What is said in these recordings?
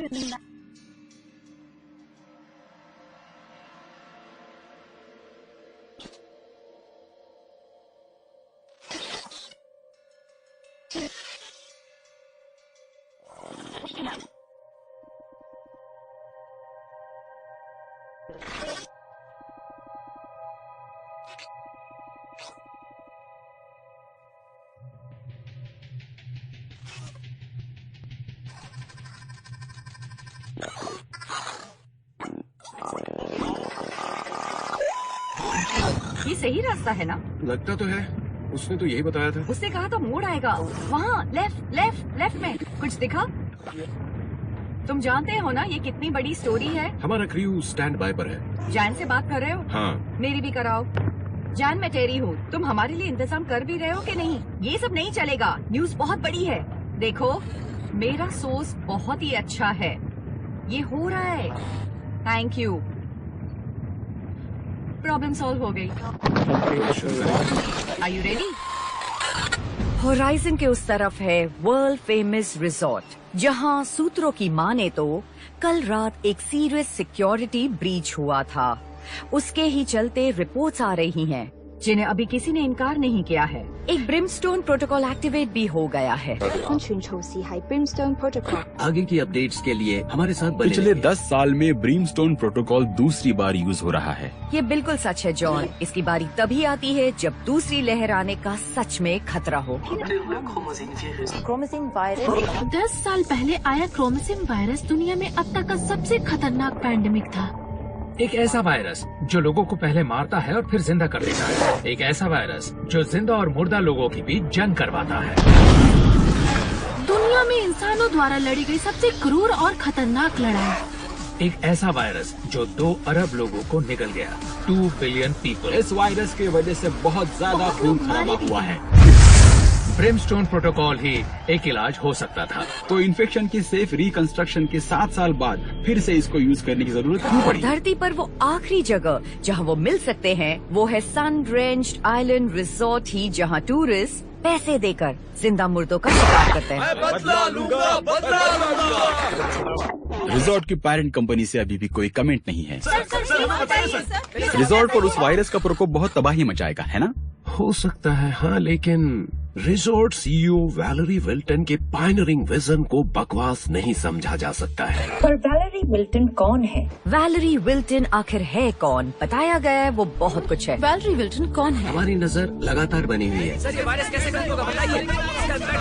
ये सही रास्ता है ना? लगता तो है, उसने तो यही बताया था। उसने कहा था मोड़ आएगा वहाँ, लेफ्ट लेफ्ट लेफ्ट में। कुछ दिखा? तुम जानते हो ना ये कितनी बड़ी स्टोरी है? हमारा क्रू स्टैंड बाय पर है। जैन से बात कर रहे हो? हाँ। मेरी भी कराओ। जैन, मैं टेरी हूँ। तुम हमारे लिए इंतजाम कर भी रहे हो कि नहीं? ये सब नहीं चलेगा, न्यूज बहुत बड़ी है। देखो, मेरा सोर्स बहुत ही अच्छा है, ये हो रहा है। Thank you. प्रॉब्लम सॉल्व हो गई। Are you ready? होराइजन के उस तरफ है वर्ल्ड फेमस रिजॉर्ट, जहां सूत्रों की माने तो कल रात एक सीरियस सिक्योरिटी ब्रीच हुआ था। उसके ही चलते रिपोर्ट्स आ रही हैं, जिन्हें अभी किसी ने इनकार नहीं किया है। एक ब्रिमस्टोन प्रोटोकॉल एक्टिवेट भी हो गया है। आगे की अपडेट्स के लिए हमारे साथ बने पिछले 10 साल में ब्रिमस्टोन प्रोटोकॉल दूसरी बार यूज हो रहा है। ये बिल्कुल सच है जॉन। इसकी बारी तभी आती है जब दूसरी लहर आने का सच में खतरा हो। क्रोमोसिन वायरस 10 साल पहले आया क्रोमोसिन वायरस दुनिया में अब तक का सबसे खतरनाक पैंडेमिक था। एक ऐसा वायरस जो लोगों को पहले मारता है और फिर जिंदा कर देता है। एक ऐसा वायरस जो जिंदा और मुर्दा लोगों के बीच जंग करवाता है। दुनिया में इंसानों द्वारा लड़ी गई सबसे क्रूर और खतरनाक लड़ाई। एक ऐसा वायरस जो 2 अरब लोगों को निगल गया। 2 बिलियन पीपल। इस वायरस की वजह से बहुत ज्यादा खून खराबा हुआ है। ब्रिमस्टोन प्रोटोकॉल ही एक इलाज हो सकता था। तो इन्फेक्शन की सेफ रिकंस्ट्रक्शन के 7 साल बाद फिर से इसको यूज करने की जरूरत क्यों पड़ी? धरती पर वो आखिरी जगह जहां वो मिल सकते हैं वो है सन ड्रेंच्ड आइलैंड रिजॉर्ट ही, जहां टूरिस्ट पैसे देकर जिंदा मुर्दों का शिकार करते हैं। बदला लूंगा। रिजॉर्ट की पेरेंट कंपनी से अभी भी कोई कमेंट नहीं है। रिजॉर्ट पर उस वायरस का प्रकोप बहुत तबाही मचाएगा, है ना? हो सकता है, हाँ, लेकिन रिजॉर्ट सीईओ वैलेरी विल्टन के पायनियरिंग विजन को बकवास नहीं समझा जा सकता है। पर वैलेरी विल्टन कौन है? वैलेरी विल्टन आखिर है कौन? बताया गया है वो बहुत कुछ है। वैलेरी विल्टन कौन है? हमारी नजर लगातार बनी हुई है।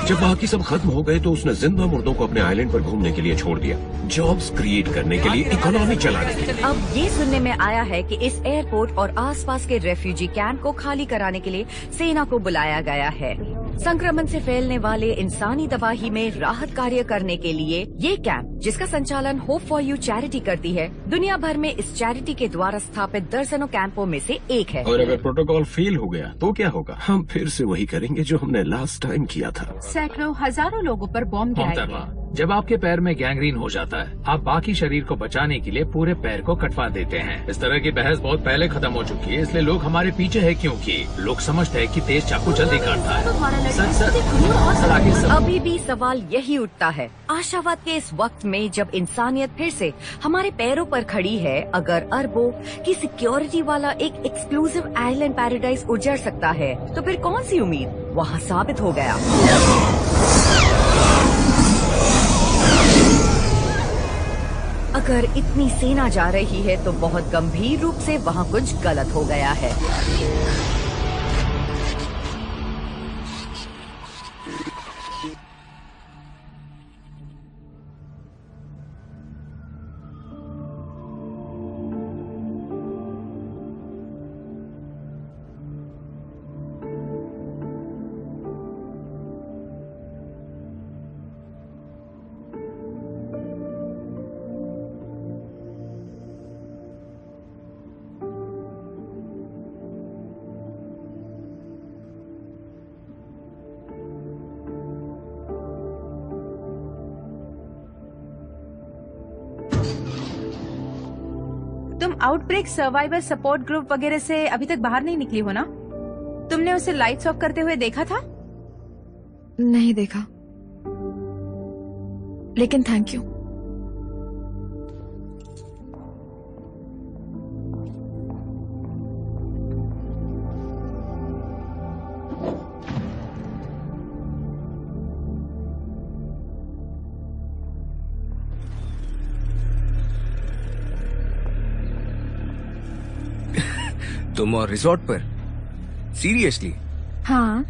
जब बाकी सब खत्म हो गए तो उसने जिंदा मुर्दों को अपने आइलैंड पर घूमने के लिए छोड़ दिया, जॉब्स क्रिएट करने के लिए, इकोनॉमी चलाने के लिए। अब ये सुनने में आया है कि इस एयरपोर्ट और आसपास के रेफ्यूजी कैंप को खाली कराने के लिए सेना को बुलाया गया है। संक्रमण से फैलने वाले इंसानी तबाही में राहत कार्य करने के लिए ये कैंप, जिसका संचालन होप फॉर यू चैरिटी करती है, दुनिया भर में इस चैरिटी के द्वारा स्थापित दर्जनों कैंपों में से एक है। और अगर प्रोटोकॉल फेल हो गया तो क्या होगा? हम फिर से वही करेंगे जो हमने लास्ट टाइम किया था। सैकड़ों हजारों लोगों पर बॉम्ब गिराएंगे। जब आपके पैर में गैंग्रीन हो जाता है, आप बाकी शरीर को बचाने के लिए पूरे पैर को कटवा देते हैं। इस तरह की बहस बहुत पहले खत्म हो चुकी है, इसलिए लोग हमारे पीछे है, क्योंकि लोग समझते हैं कि तेज चाकू जल्दी काटता है। अभी भी सवाल यही उठता है, आशावाद के इस वक्त में जब इंसानियत फिर से हमारे पैरों पर खड़ी है, अगर अरबों की सिक्योरिटी वाला एक एक्सक्लूसिव आइलैंड पैराडाइज उजड़ सकता है, तो फिर कौन सी उम्मीद वहाँ साबित हो गया। अगर इतनी सेना जा रही है तो बहुत गंभीर रूप से वहाँ कुछ गलत हो गया है। तुम आउटब्रेक सर्वाइवर सपोर्ट ग्रुप वगैरह से अभी तक बाहर नहीं निकली हो ना? तुमने उसे लाइट्स ऑफ करते हुए देखा था? नहीं देखा, लेकिन थैंक यू। तुम और रिजॉर्ट पर? सीरियसली? हाँ,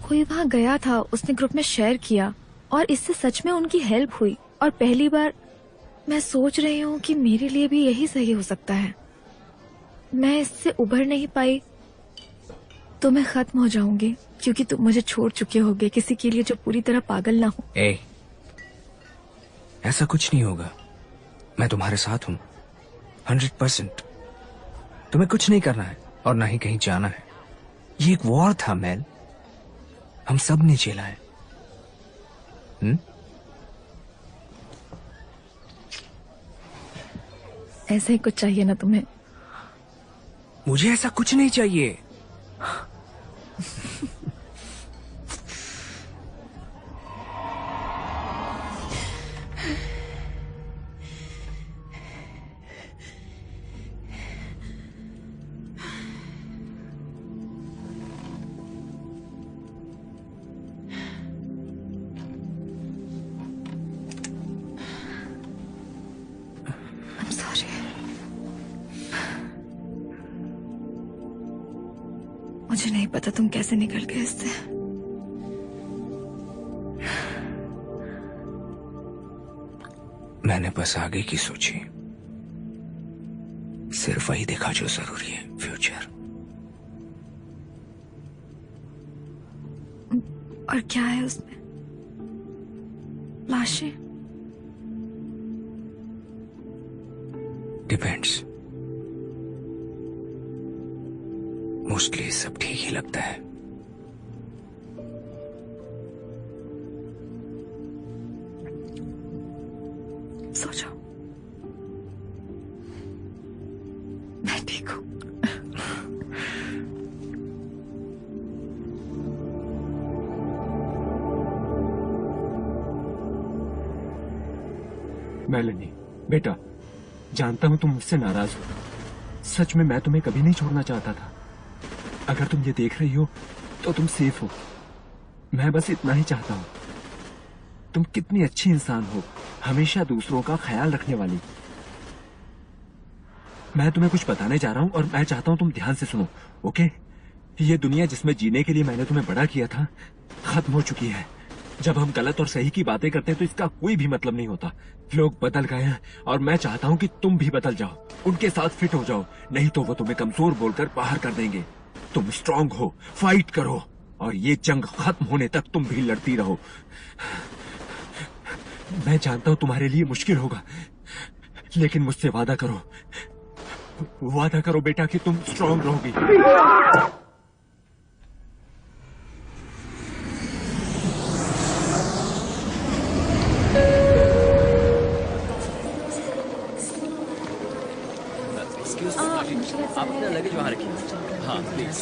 कोई वहाँ गया था, उसने ग्रुप में शेयर किया और इससे सच में उनकी हेल्प हुई। और पहली बार मैं सोच रही हूँ कि मेरे लिए भी यही सही हो सकता है। मैं इससे उभर नहीं पाई तो मैं खत्म हो जाऊंगी, क्योंकि तुम मुझे छोड़ चुके होगे किसी के लिए जो पूरी तरह पागल ना हो। ऐसा कुछ नहीं होगा, मैं तुम्हारे साथ हूँ 100%। तुम्हें कुछ नहीं करना है और ना ही कहीं जाना है। ये एक वॉर था मेल, हम सब ने झेला है। ऐसा ही कुछ चाहिए ना तुम्हें? मुझे ऐसा कुछ नहीं चाहिए। मुझे नहीं पता तुम कैसे निकल गए इससे। मैंने बस आगे की सोची, सिर्फ वही देखा जो जरूरी है, फ्यूचर। और क्या है उसमें? लाशें? डिपेंड्स। मोस्टली सब ठीक ही लगता है। सो जाओ, मैं ठीक हूँ। मेलेनी बेटा, जानता हूं तुम मुझसे नाराज हो। सच में मैं तुम्हें कभी नहीं छोड़ना चाहता था। अगर तुम ये देख रही हो तो तुम सेफ हो। मैं बस इतना ही चाहता हूं। तुम कितनी अच्छी इंसान हो, हमेशा दूसरों का ख्याल रखने वाली। मैं तुम्हें कुछ बताने जा रहा हूं और मैं चाहता हूं तुम ध्यान से सुनो, ओके? ये दुनिया जिसमें जीने के लिए मैंने तुम्हें बड़ा किया था, खत्म हो चुकी है। जब हम गलत और सही की बातें करते हैं तो इसका कोई भी मतलब नहीं होता। लोग बदल गए हैं और मैं चाहता हूं कि तुम भी बदल जाओ, उनके साथ फिट हो जाओ। नहीं तो वो तुम्हें कमजोर बोलकर बाहर कर देंगे। तुम स्ट्रांग हो, फाइट करो और ये जंग खत्म होने तक तुम भी लड़ती रहो। मैं जानता हूं तुम्हारे लिए मुश्किल होगा, लेकिन मुझसे वादा करो बेटा कि तुम स्ट्रांग रहोगी। आप अपना लगेज वहाँ रखिए। हाँ please,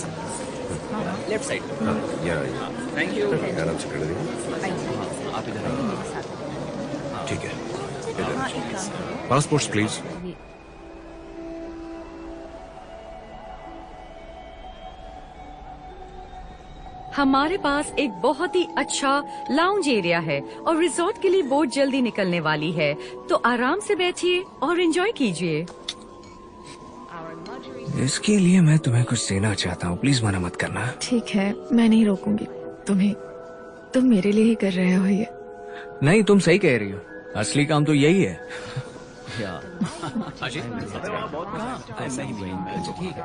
left side. Thank you. आराम से कर हाँ, आप इधर आइए। ठीक है। Passports please. हमारे पास एक बहुत ही अच्छा लाउंज एरिया है और रिजॉर्ट के लिए बोट जल्दी निकलने वाली है, तो आराम से बैठिए और एंजॉय कीजिए। इसके लिए मैं तुम्हें कुछ देना चाहता हूँ, प्लीज मना मत करना। ठीक है, मैं नहीं रोकूंगी तुम्हें। तुम मेरे लिए ही कर रहे हो ये। नहीं, तुम सही कह रही हो, असली काम तो यही है। ऐसा ही ठीक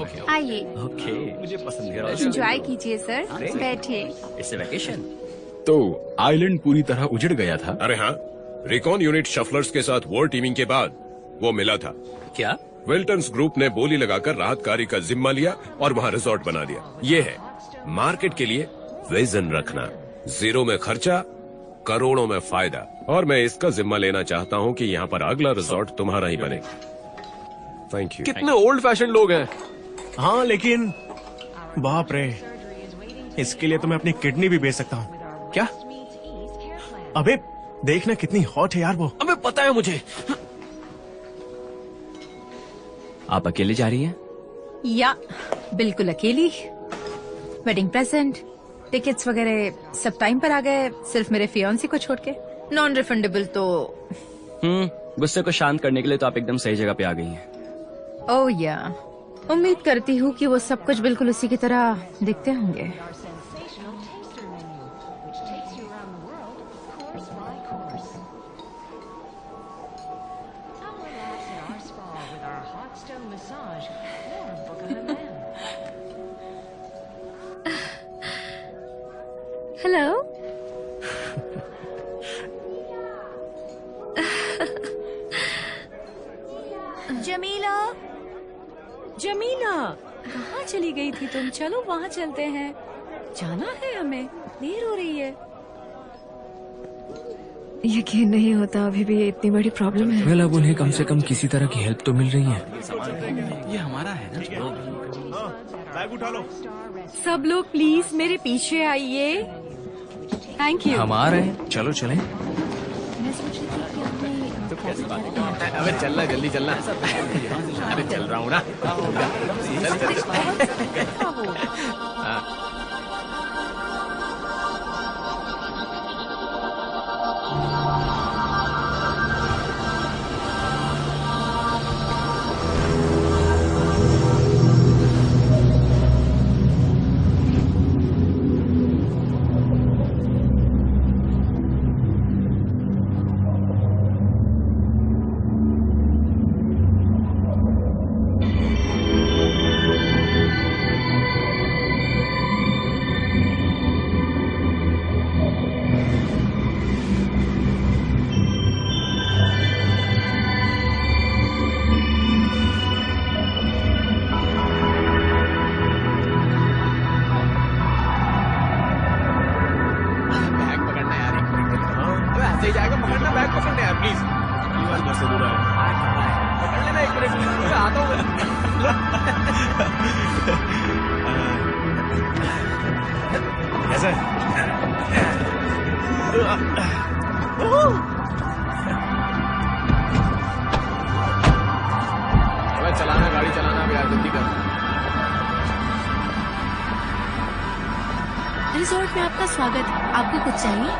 है। आइए, ओके, मुझे पसंद है। एंजॉय कीजिए सर, बैठिए। It's vacation. तो आइलैंड पूरी तरह उजड़ गया था। अरे हाँ, रिकॉन यूनिट शफलर्स के साथ वॉर टीमिंग के बाद वो मिला था। क्या? विल्टन्स ग्रुप ने बोली लगाकर राहत कार्य का जिम्मा लिया और वहाँ रिजॉर्ट बना दिया। ये है मार्केट के लिए विजन रखना, जीरो में खर्चा, करोड़ों में फायदा। और मैं इसका जिम्मा लेना चाहता हूँ कि यहाँ पर अगला रिजॉर्ट तुम्हारा ही बने। Thank you. कितने ओल्ड फैशन लोग हैं। हाँ, लेकिन बाप रे, इसके लिए तो मैं अपनी किडनी भी बेच सकता हूँ। क्या? अबे देखना कितनी हॉट है यार वो। अबे पता है मुझे। आप अकेले जा रही हैं? या बिल्कुल अकेली। वेडिंग प्रेजेंट, टिकट्स वगैरह सब टाइम पर आ गए, सिर्फ मेरे फियांसी को छोड़ के। नॉन रिफंडेबल तो। गुस्से को शांत करने के लिए तो आप एकदम सही जगह पे आ गई हैं। ओह या, उम्मीद करती हूँ कि वो सब कुछ बिल्कुल उसी की तरह दिखते होंगे। हेलो। जमीला, जमीला, कहाँ चली गई थी तुम? चलो वहाँ चलते हैं, जाना है हमें, देर हो रही है। यकीन नहीं होता अभी भी ये इतनी बड़ी प्रॉब्लम है। वेल, अब उन्हें कम से कम किसी तरह की हेल्प तो मिल रही है। ये हमारा है ना। बैग उठा लो। सब लोग प्लीज मेरे पीछे आइए। Thank you. हम आ रहे हैं, चलो चलें। अबे चलना, जल्दी चलना। अरे चल रहा हूँ ना। चलाना, गाड़ी चलाना भी यार, जल्दी कर। रिजॉर्ट में आपका स्वागत है। आपको कुछ चाहिए?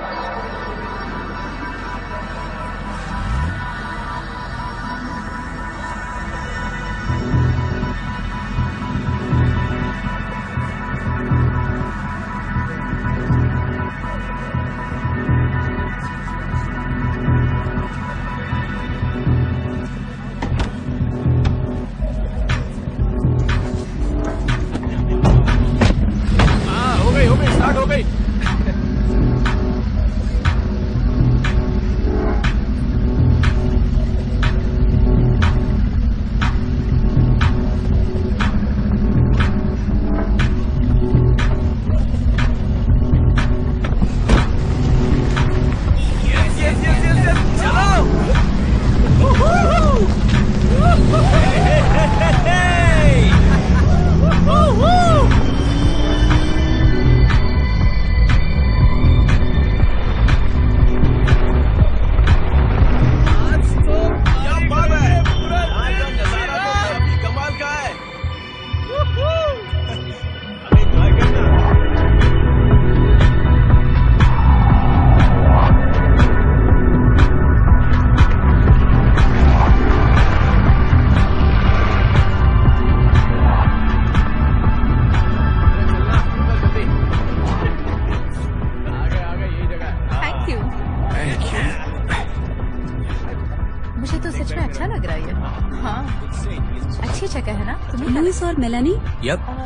और मेलानी,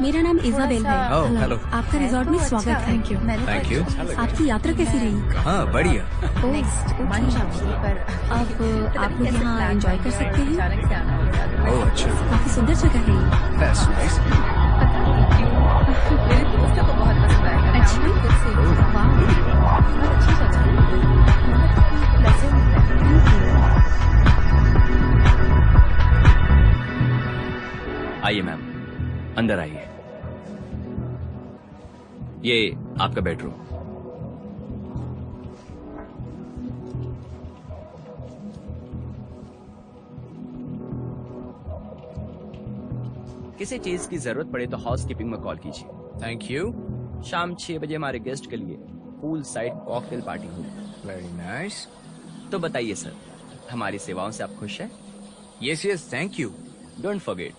मेरा नाम इजाबेल है। हेलो। आपका रिजॉर्ट में स्वागत है। Thank you. आपकी यात्रा कैसी रही? हाँ, बढ़िया। अब आप लोग यहाँ एंजॉय कर सकते हैं। ओह अच्छा, काफी सुंदर जगह है आइए मैम, अंदर आइए। ये आपका बेडरूम। किसी चीज की जरूरत पड़े तो हाउस कीपिंग में कॉल कीजिए। Thank you. शाम 6 बजे हमारे गेस्ट के लिए पूल साइड कॉकटेल पार्टी होगी। Very nice. तो बताइए सर, हमारी सेवाओं से आप खुश हैं? Yes yes, thank you. Don't forget,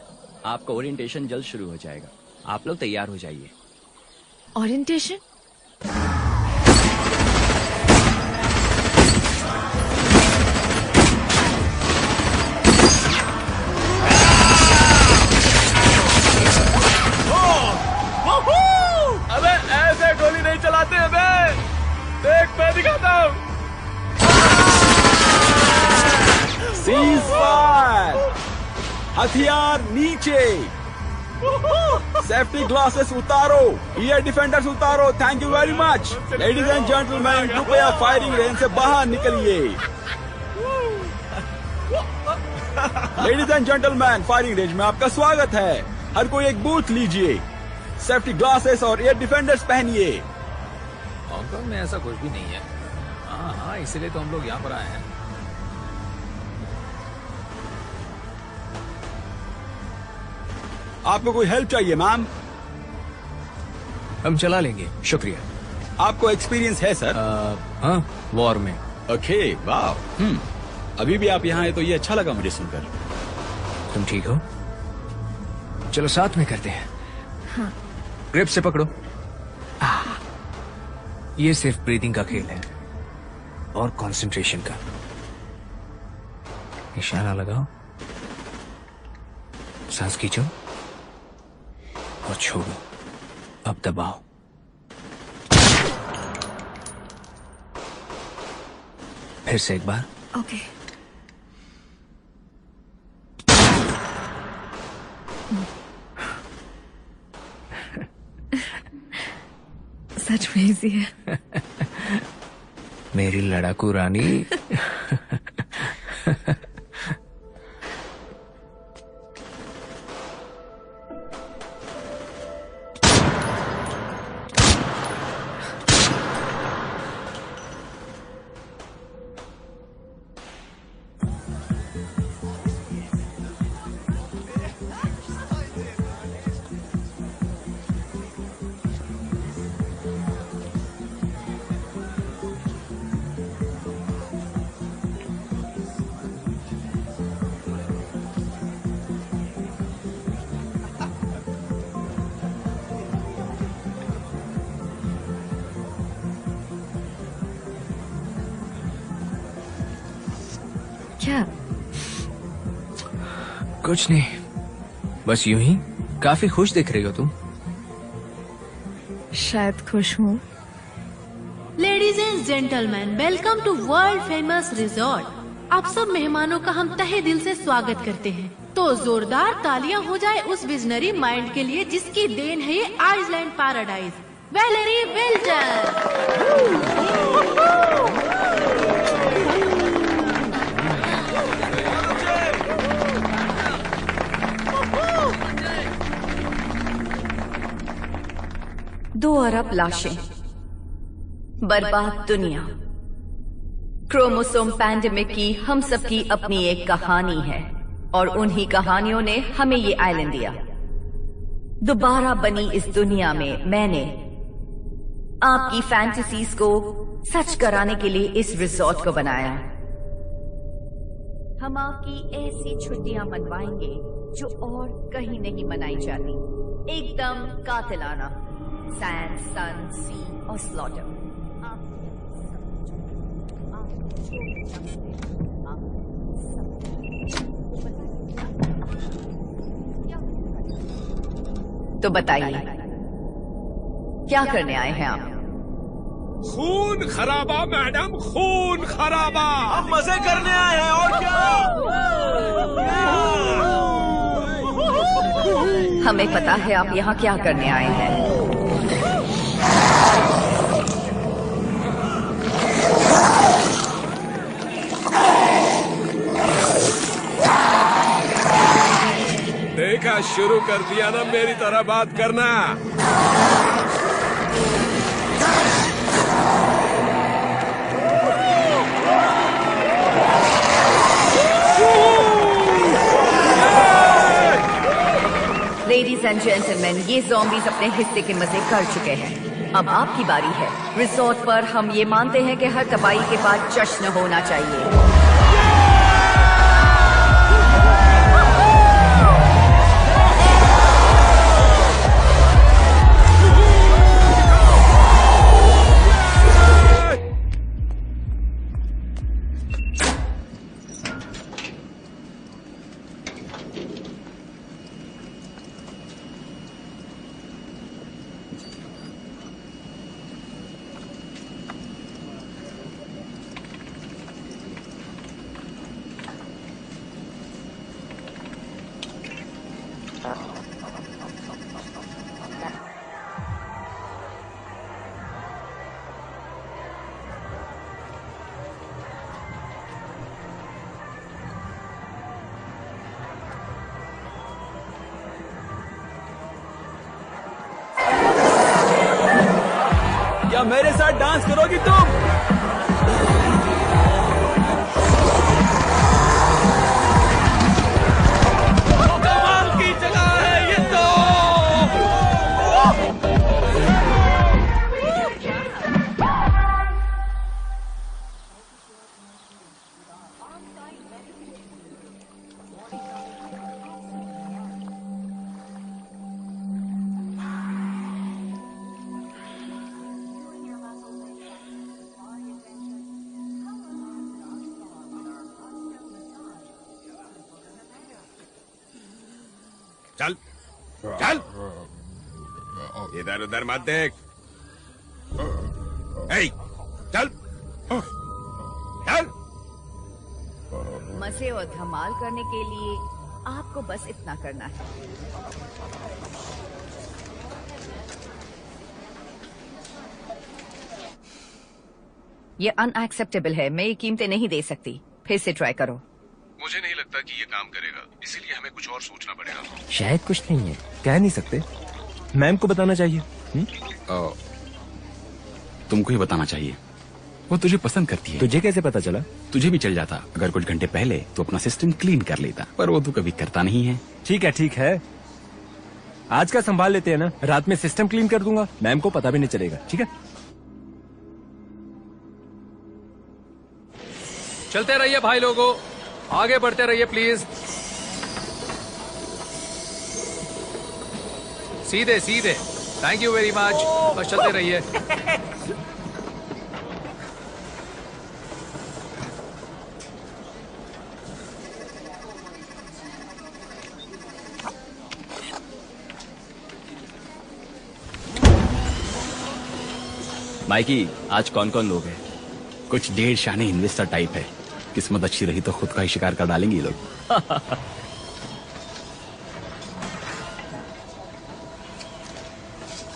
आपका ओरिएंटेशन जल्द शुरू हो जाएगा, आप लोग तैयार हो जाइए। ओरिएंटेशन? अबे ऐसे गोली नहीं चलाते हैं बे, देख मैं दिखाता हूँ। सीज फायर, हथियार नीचे, सेफ्टी ग्लासेस उतारो, ईयर डिफेंडर्स उतारो। Thank you very much. Ladies and gentleman, कृपया फायरिंग रेंज से बाहर निकलिए। Ladies and gentleman, firing range में आपका स्वागत है। हर कोई एक बूथ लीजिए, सेफ्टी ग्लासेस और एयर डिफेंडर्स पहनिए। हांगकांग में ऐसा कुछ भी नहीं है। हाँ, इसीलिए तो हम लोग यहाँ पर आए हैं। आपको कोई हेल्प चाहिए मैम? हम चला लेंगे, शुक्रिया। आपको एक्सपीरियंस है सर? हाँ, वॉर में। ओके, वाह। अभी भी आप यहाँ आए तो ये अच्छा लगा मुझे सुनकर। तुम ठीक हो? चलो साथ में करते हैं। हाँ। ग्रिप से पकड़ो। ये सिर्फ ब्रीदिंग का खेल है और कंसंट्रेशन का। निशाना लगाओ, सांस खींचो और छोड़ो। अब दबाओ। फिर से एक बार। ओके। सच में इजी है। मेरी लड़ाकू रानी। क्या? कुछ नहीं, बस यूं ही। काफी खुश दिख रही हो तुम। शायद खुश हूँ। Ladies and gentleman, welcome to world famous resort. आप सब मेहमानों का हम तहे दिल से स्वागत करते हैं। तो जोरदार तालियां हो जाए उस विजनरी माइंड के लिए जिसकी देन है ये आइसलैंड पैराडाइज, वैलेरी विल्टन। दो अरब लाशें, बर्बाद दुनिया। क्रोमोसोम पैंडेमिक की हम सबकी अपनी एक कहानी है और उन्हीं कहानियों ने हमें ये आइलैंड दिया। दोबारा बनी इस दुनिया में मैंने आपकी फैंटेसीज को सच कराने के लिए इस रिजॉर्ट को बनाया। हम आपकी ऐसी छुट्टियां मनवाएंगे जो और कहीं नहीं मनाई जाती, एकदम कातिलाना। सैंड, सन, सी और स्लॉटर। तो बताइए क्या करने आए हैं आप? खून खराबा मैडम, खून खराबा। हम मजे करने आए हैं और क्या। हमें पता है आप यहाँ क्या करने आए हैं। देखा, शुरू कर दिया ना मेरी तरह बात करना। लेडीज एंड जेंटलमैन, ये ज़ॉम्बीज अपने हिस्से के मजे कर चुके हैं। अब आपकी बारी है। रिजॉर्ट पर हम ये मानते हैं कि हर तबाही के बाद जश्न होना चाहिए। मेरे साथ डांस करोगी तुम? कमाल की जगह है ये तो। चल चल, इधर उधर मत देख। ए, चल चल। मजे और धमाल करने के लिए आपको बस इतना करना है। ये अनएक्सेप्टेबल है। मैं ये कीमतें नहीं दे सकती। फिर से ट्राई करो। मुझे नहीं लगता कि ये काम करेगा, इसीलिए हमें कुछ और सोचना पड़ेगा। शायद कुछ नहीं है, कह नहीं सकते। मैम को बताना चाहिए। तुमको ही बताना चाहिए। वो तुझे पसंद करती है। तुझे कैसे पता चला? तुझे भी चल जाता अगर कुछ घंटे पहले तो अपना सिस्टम क्लीन कर लेता, पर वो तू कभी करता नहीं है। ठीक है, आज का संभाल लेते हैं ना, रात में सिस्टम क्लीन कर दूंगा, मैम को पता भी नहीं चलेगा। ठीक है, चलते रहिए भाई लोगों, आगे बढ़ते रहिए प्लीज। सीधे सीधे। Thank you very much. बस चलते रहिए। माइकी, आज कौन कौन लोग हैं? कुछ डेढ़ शाने इन्वेस्टर टाइप है। किस्मत अच्छी रही तो खुद का ही शिकार कर डालेंगे ये लोग।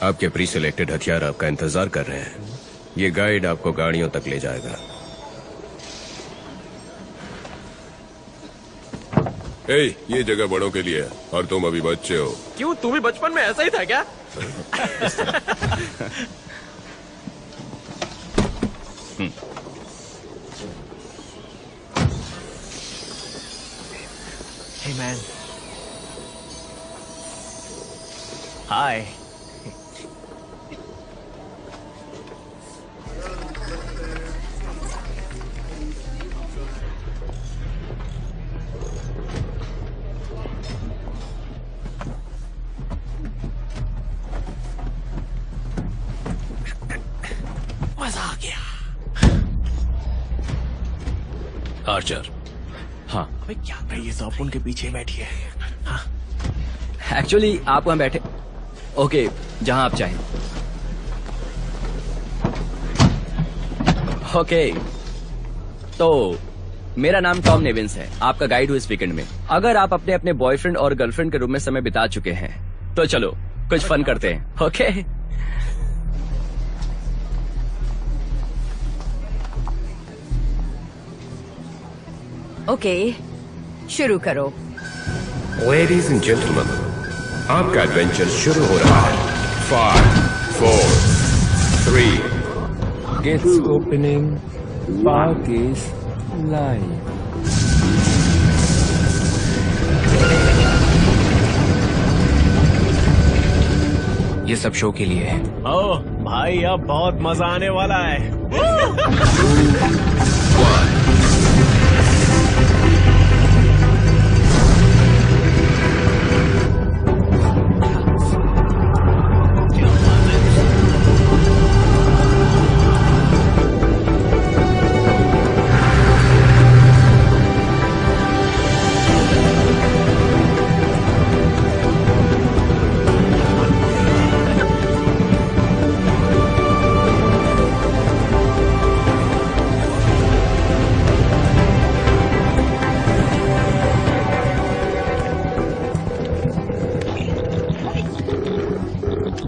आपके प्री सिलेक्टेड हथियार आपका इंतजार कर रहे हैं। ये गाइड आपको गाड़ियों तक ले जाएगा। ये जगह बड़ों के लिए है और तुम अभी बच्चे हो। क्यों, तू भी बचपन में ऐसा ही था क्या? Hey man. Hi. मजा आ गया। आर्चर। हाँ। अबे क्या कर, ये सब उनके पीछे बैठी है। हाँ। एक्चुअली आप वहां बैठे। ओके, जहां आप चाहें। ओके, तो मेरा नाम टॉम नेविंस है, आपका गाइड हूँ इस वीकेंड में। अगर आप अपने अपने बॉयफ्रेंड और गर्लफ्रेंड के रूम में समय बिता चुके हैं तो चलो कुछ फन करते हैं। ओके? ओके, शुरू करो। लेडीज एंड जेंटलमैन, आपका एडवेंचर शुरू हो रहा है। 5, 4, 3 gates opening, park is live. ये सब शो के लिए है। ओह भाई, अब बहुत मजा आने वाला है।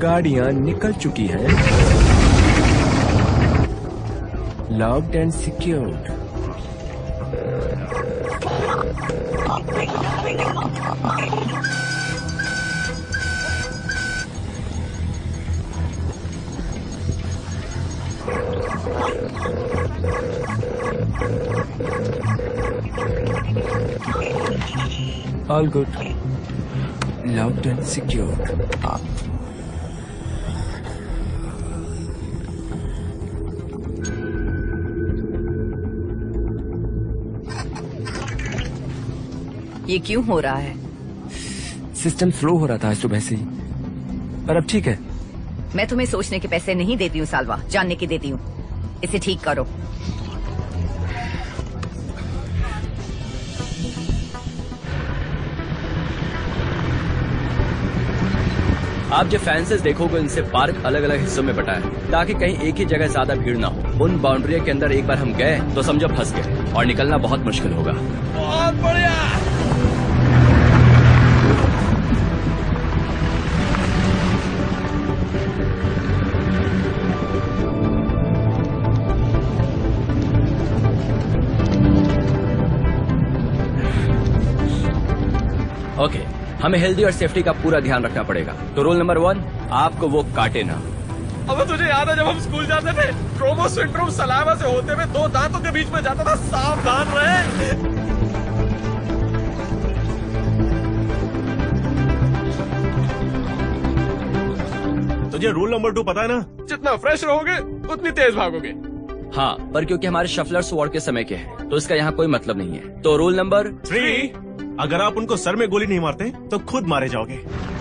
गाड़ियां निकल चुकी हैं। Locked and secured. All good, loved and secure. ये क्यों हो रहा है? सिस्टम स्लो हो रहा था आज सुबह से ही, पर अब ठीक है। मैं तुम्हें सोचने के पैसे नहीं देती हूँ सालवा, जानने की देती हूँ। इसे ठीक करो। आप जो फैंसेस देखोगे उनसे पार्क अलग अलग हिस्सों में बटा है ताकि कहीं एक ही जगह ज्यादा भीड़ ना हो। उन बाउंड्री के अंदर एक बार हम गए तो समझो फंस गए और निकलना बहुत मुश्किल होगा। बहुत बढ़िया। ओके, हमें हेल्दी और सेफ्टी का पूरा ध्यान रखना पड़ेगा। तो रूल नंबर 1, आपको वो काटे ना। अब तुझे याद है जब हम स्कूल जाते थे, ट्रोमो सिंड्रोम सलाइवा से होते हुए 2 दांतों के बीच में जाता था। सावधान रहे। तुझे रूल नंबर 2 पता है ना? जितना फ्रेश रहोगे उतनी तेज भागोगे। हाँ, पर क्योंकि हमारे शफलर्स वॉर के समय के हैं तो इसका यहाँ कोई मतलब नहीं है। तो रूल नंबर 3, अगर आप उनको सर में गोली नहीं मारते तो खुद मारे जाओगे।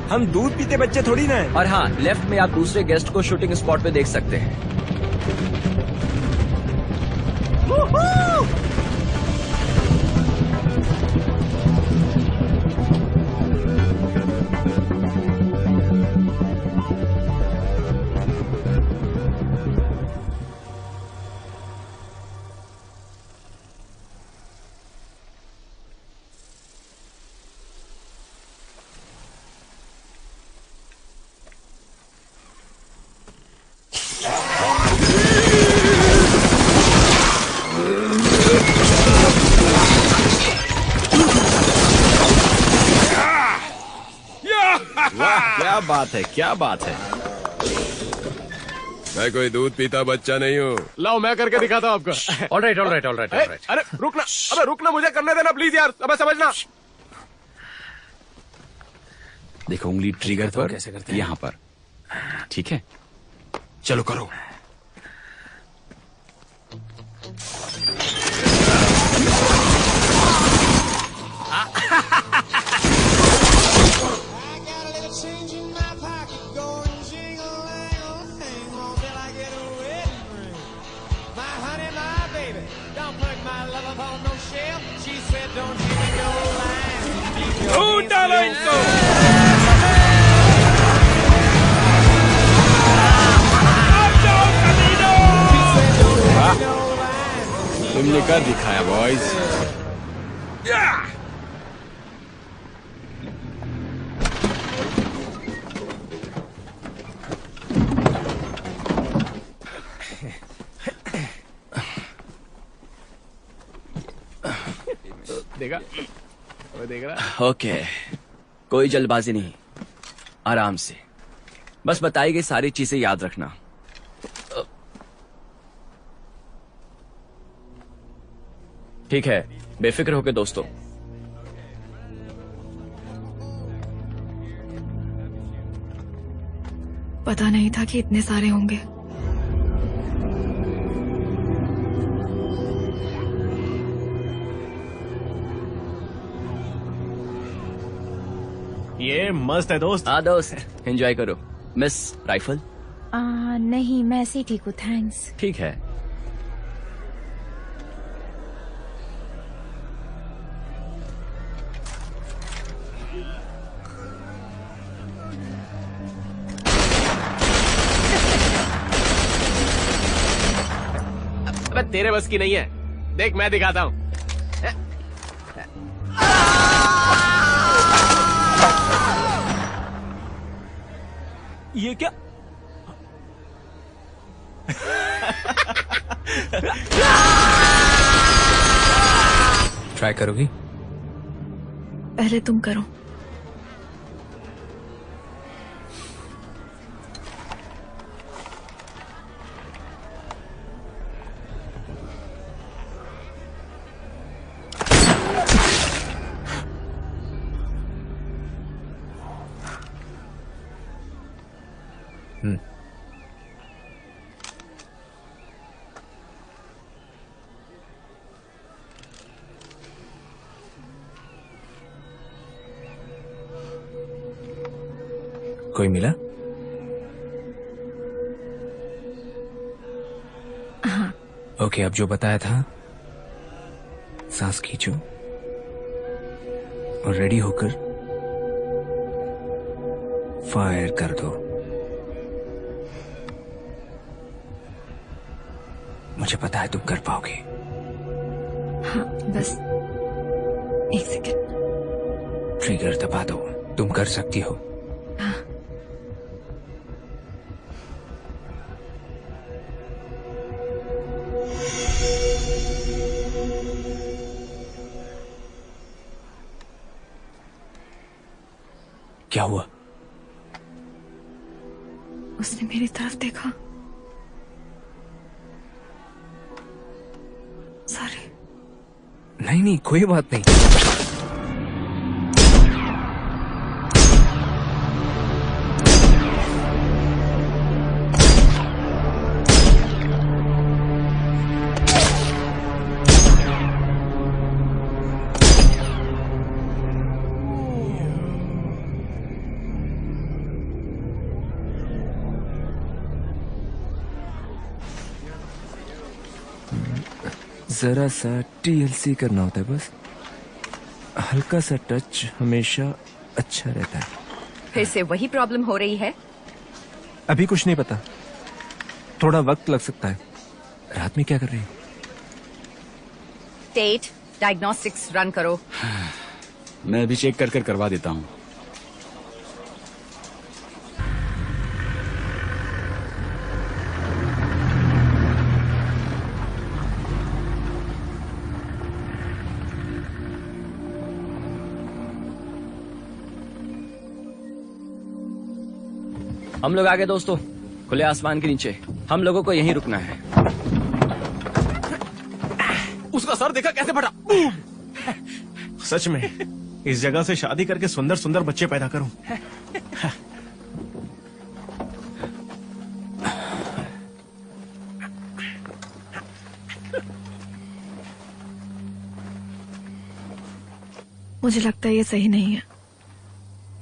हम दूध पीते बच्चे थोड़ी ना है। और हाँ, लेफ्ट में आप दूसरे गेस्ट को शूटिंग स्पॉट पे देख सकते हैं। क्या बात है, क्या बात है। मैं कोई दूध पीता बच्चा नहीं हूँ। लाओ मैं करके दिखाता हूँ आपको। Alright alright alright alright. अरे रुकना, अबे रुकना, मुझे करने देना प्लीज यार। अबे समझना। देखो उंगली ट्रिगर पर, कैसे करते हैं? यहाँ पर। ठीक है, चलो करो। तुमने कर दिखाया बॉयज। देखा, देख रहा। ओके, कोई जल्दबाजी नहीं, आराम से। बस बताई गई सारी चीजें याद रखना। ठीक है, बेफिक्र होके दोस्तों। पता नहीं था कि इतने सारे होंगे। ये मस्त है दोस्त। हाँ दोस्त, एंजॉय करो। Miss rifle? नहीं, मैं ऐसे ही ठीक हूँ, थैंक्स। ठीक है। अबे तेरे बस की नहीं है, देख मैं दिखाता हूँ। ये क्या? ट्राई करोगी? पहले तुम करो। कोई मिला? हाँ। ओके, अब जो बताया था, सांस खींचो और रेडी होकर फायर कर दो। मुझे पता है तुम कर पाओगे। हाँ, बस एक सेकंड। ट्रिगर दबा दो, तुम कर सकती हो। हाँ। क्या हुआ? उसने मेरी तरफ देखा। सॉरी। नहीं, कोई बात नहीं। जरा सा TLC करना होता है बस। हल्का सा टच हमेशा अच्छा रहता है। फिर से वही प्रॉब्लम हो रही है? अभी कुछ नहीं पता, थोड़ा वक्त लग सकता है। रात में क्या कर रही हो? टेट, डायग्नोस्टिक्स रन करो। मैं अभी चेक कर करवा देता हूँ। हम लोग आगे दोस्तों, खुले आसमान के नीचे। हम लोगों को यहीं रुकना है। उसका सर देखा कैसे फटा? सच में इस जगह से शादी करके सुंदर सुंदर बच्चे पैदा करूं। मुझे लगता है ये सही नहीं है,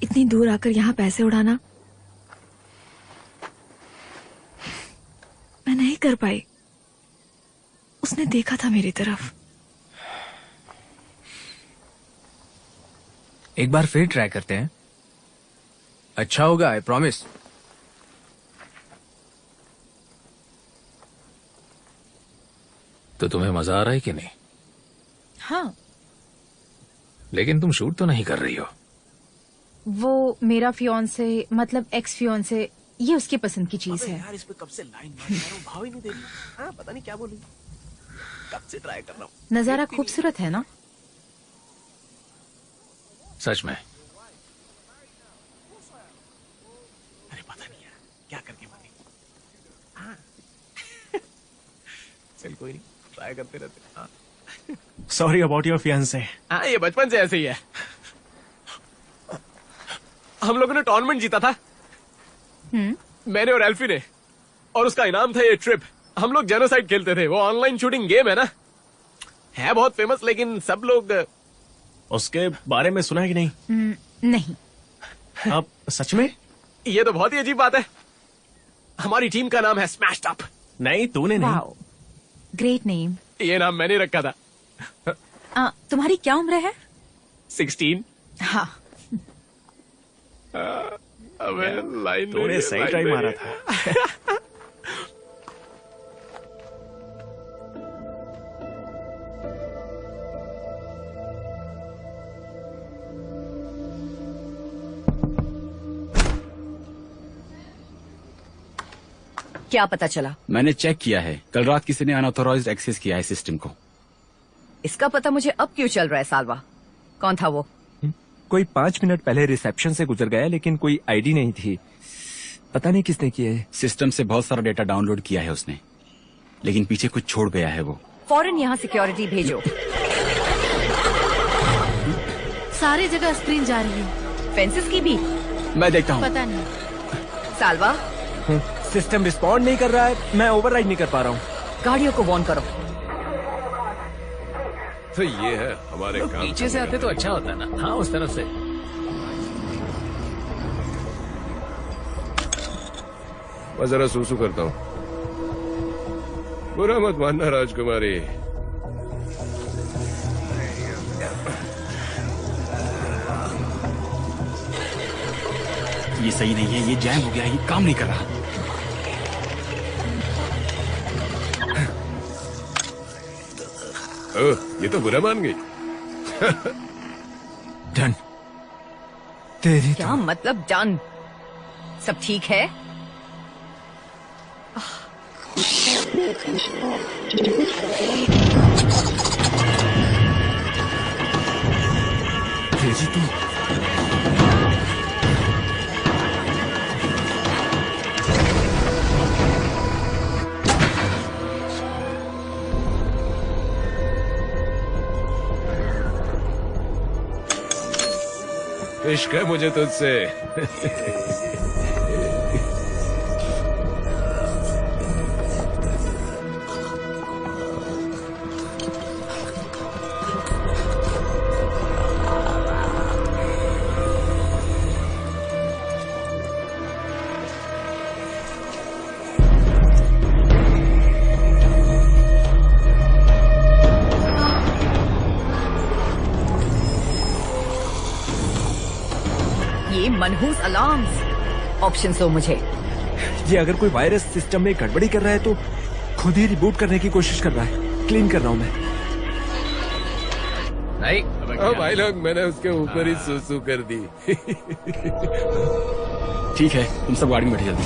इतनी दूर आकर यहाँ पैसे उड़ाना। मैं नहीं कर पाई। उसने देखा था मेरी तरफ। एक बार फिर ट्राई करते हैं, अच्छा होगा, आई प्रॉमिस। तो तुम्हें मजा आ रहा है कि नहीं? हाँ, लेकिन तुम शूट तो नहीं कर रही हो। वो मेरा फियोंसे मतलब एक्स फियोंसे, ये उसकी पसंद की चीज है। यार इस पे कब से लाइन मार रहा हूं, भाव ही नहीं दे रही। हाँ, पता नहीं क्या बोलूं, कब से ट्राई कर रहा हूं। नजारा खूबसूरत है ना? सच में। अरे पता नहीं यार क्या करके मारी। हाँ। चल कोई नहीं, ट्राई करते रहते। हाँ। Sorry about your fiancee. हाँ, ये बचपन से ऐसे ही है। हम लोगों ने टूर्नामेंट जीता था, मैंने और एल्फी ने, और उसका इनाम था ये ट्रिप। हम लोग जेनोसाइड खेलते थे। वो ऑनलाइन शूटिंग गेम है ना, है बहुत फेमस, लेकिन सब लोग उसके बारे में सुना है कि नहीं? नहीं। अब सच में? ये तो बहुत ही अजीब बात है। हमारी टीम का नाम है स्मैश्ड अप। नहीं, तूने नहीं। Great name. ये नाम मैंने रखा था। तुम्हारी क्या उम्र है? 16। हाँ। अबे लाइन तूने सही ट्राई मारा था। क्या पता चला? मैंने चेक किया है, कल रात किसी ने अनऑथोराइज्ड एक्सेस किया है सिस्टम को। इसका पता मुझे अब क्यों चल रहा है सालवा? कौन था वो? कोई 5 मिनट पहले रिसेप्शन से गुजर गया, लेकिन कोई आईडी नहीं थी। पता नहीं किसने किया है। सिस्टम से बहुत सारा डेटा डाउनलोड किया है उसने, लेकिन पीछे कुछ छोड़ गया है वो। फौरन यहाँ सिक्योरिटी भेजो। सारी जगह स्क्रीन जा रही है। फेंसेस की भी? मैं देखता हूँ। पता नहीं। सालवा, हूँ। सिस्टम रिस्पॉन्ड नहीं कर रहा है, मैं ओवरराइड नहीं कर पा रहा हूँ। गाड़ियों को वॉर्न करो। तो ये है हमारे काम पीछे से आते तो अच्छा होता ना। हाँ, उस तरफ से। मैं जरा सूसू करता हूँ। बुरा मत मानना राजकुमारी। ये सही नहीं है, ये जैम हो गया, ये काम नहीं कर रहा। ये तो बुरा मान गई। डन। तेरी क्या मतलब डन? सब ठीक है? तेरी तो इश्क है मुझे तुझसे। ये मनहूस अलार्म्स। ऑप्शन दो मुझे। ये अगर कोई वायरस सिस्टम में गड़बड़ी कर रहा है तो खुद ही रिबूट करने की कोशिश कर रहा है। क्लीन कर रहा हूँ मैं। नहीं, भाई लोग, मैंने उसके ऊपर ही सूसू कर दी। ठीक है, तुम सब गाड़ी में बैठे जल्दी।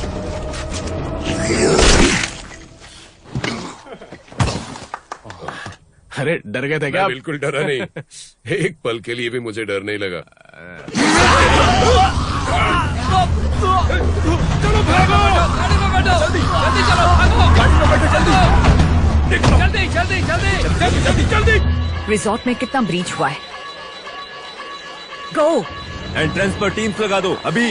अरे डर गए थे क्या? मैं बिल्कुल डरा नहीं। एक पल के लिए भी मुझे डर नहीं लगा। चलो भागो! गाड़ी में बैठो! जल्दी चलो, भागो! गाड़ी में बैठो, जल्दी! जल्दी! रिजॉर्ट में कितना ब्रीच हुआ है? गो! एंट्रेंस पर टीम्स लगा दो अभी।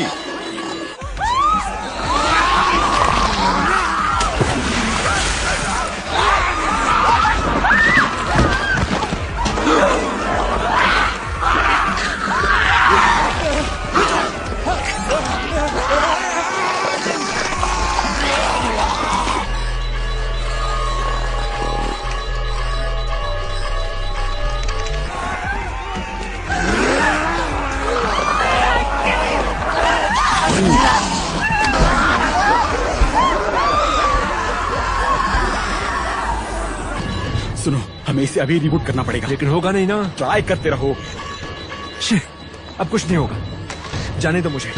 सुनो, हमें इसे अभी रिबूट करना पड़ेगा। लेकिन होगा नहीं ना। ट्राई करते रहो। अब कुछ नहीं होगा, जाने दो मुझे।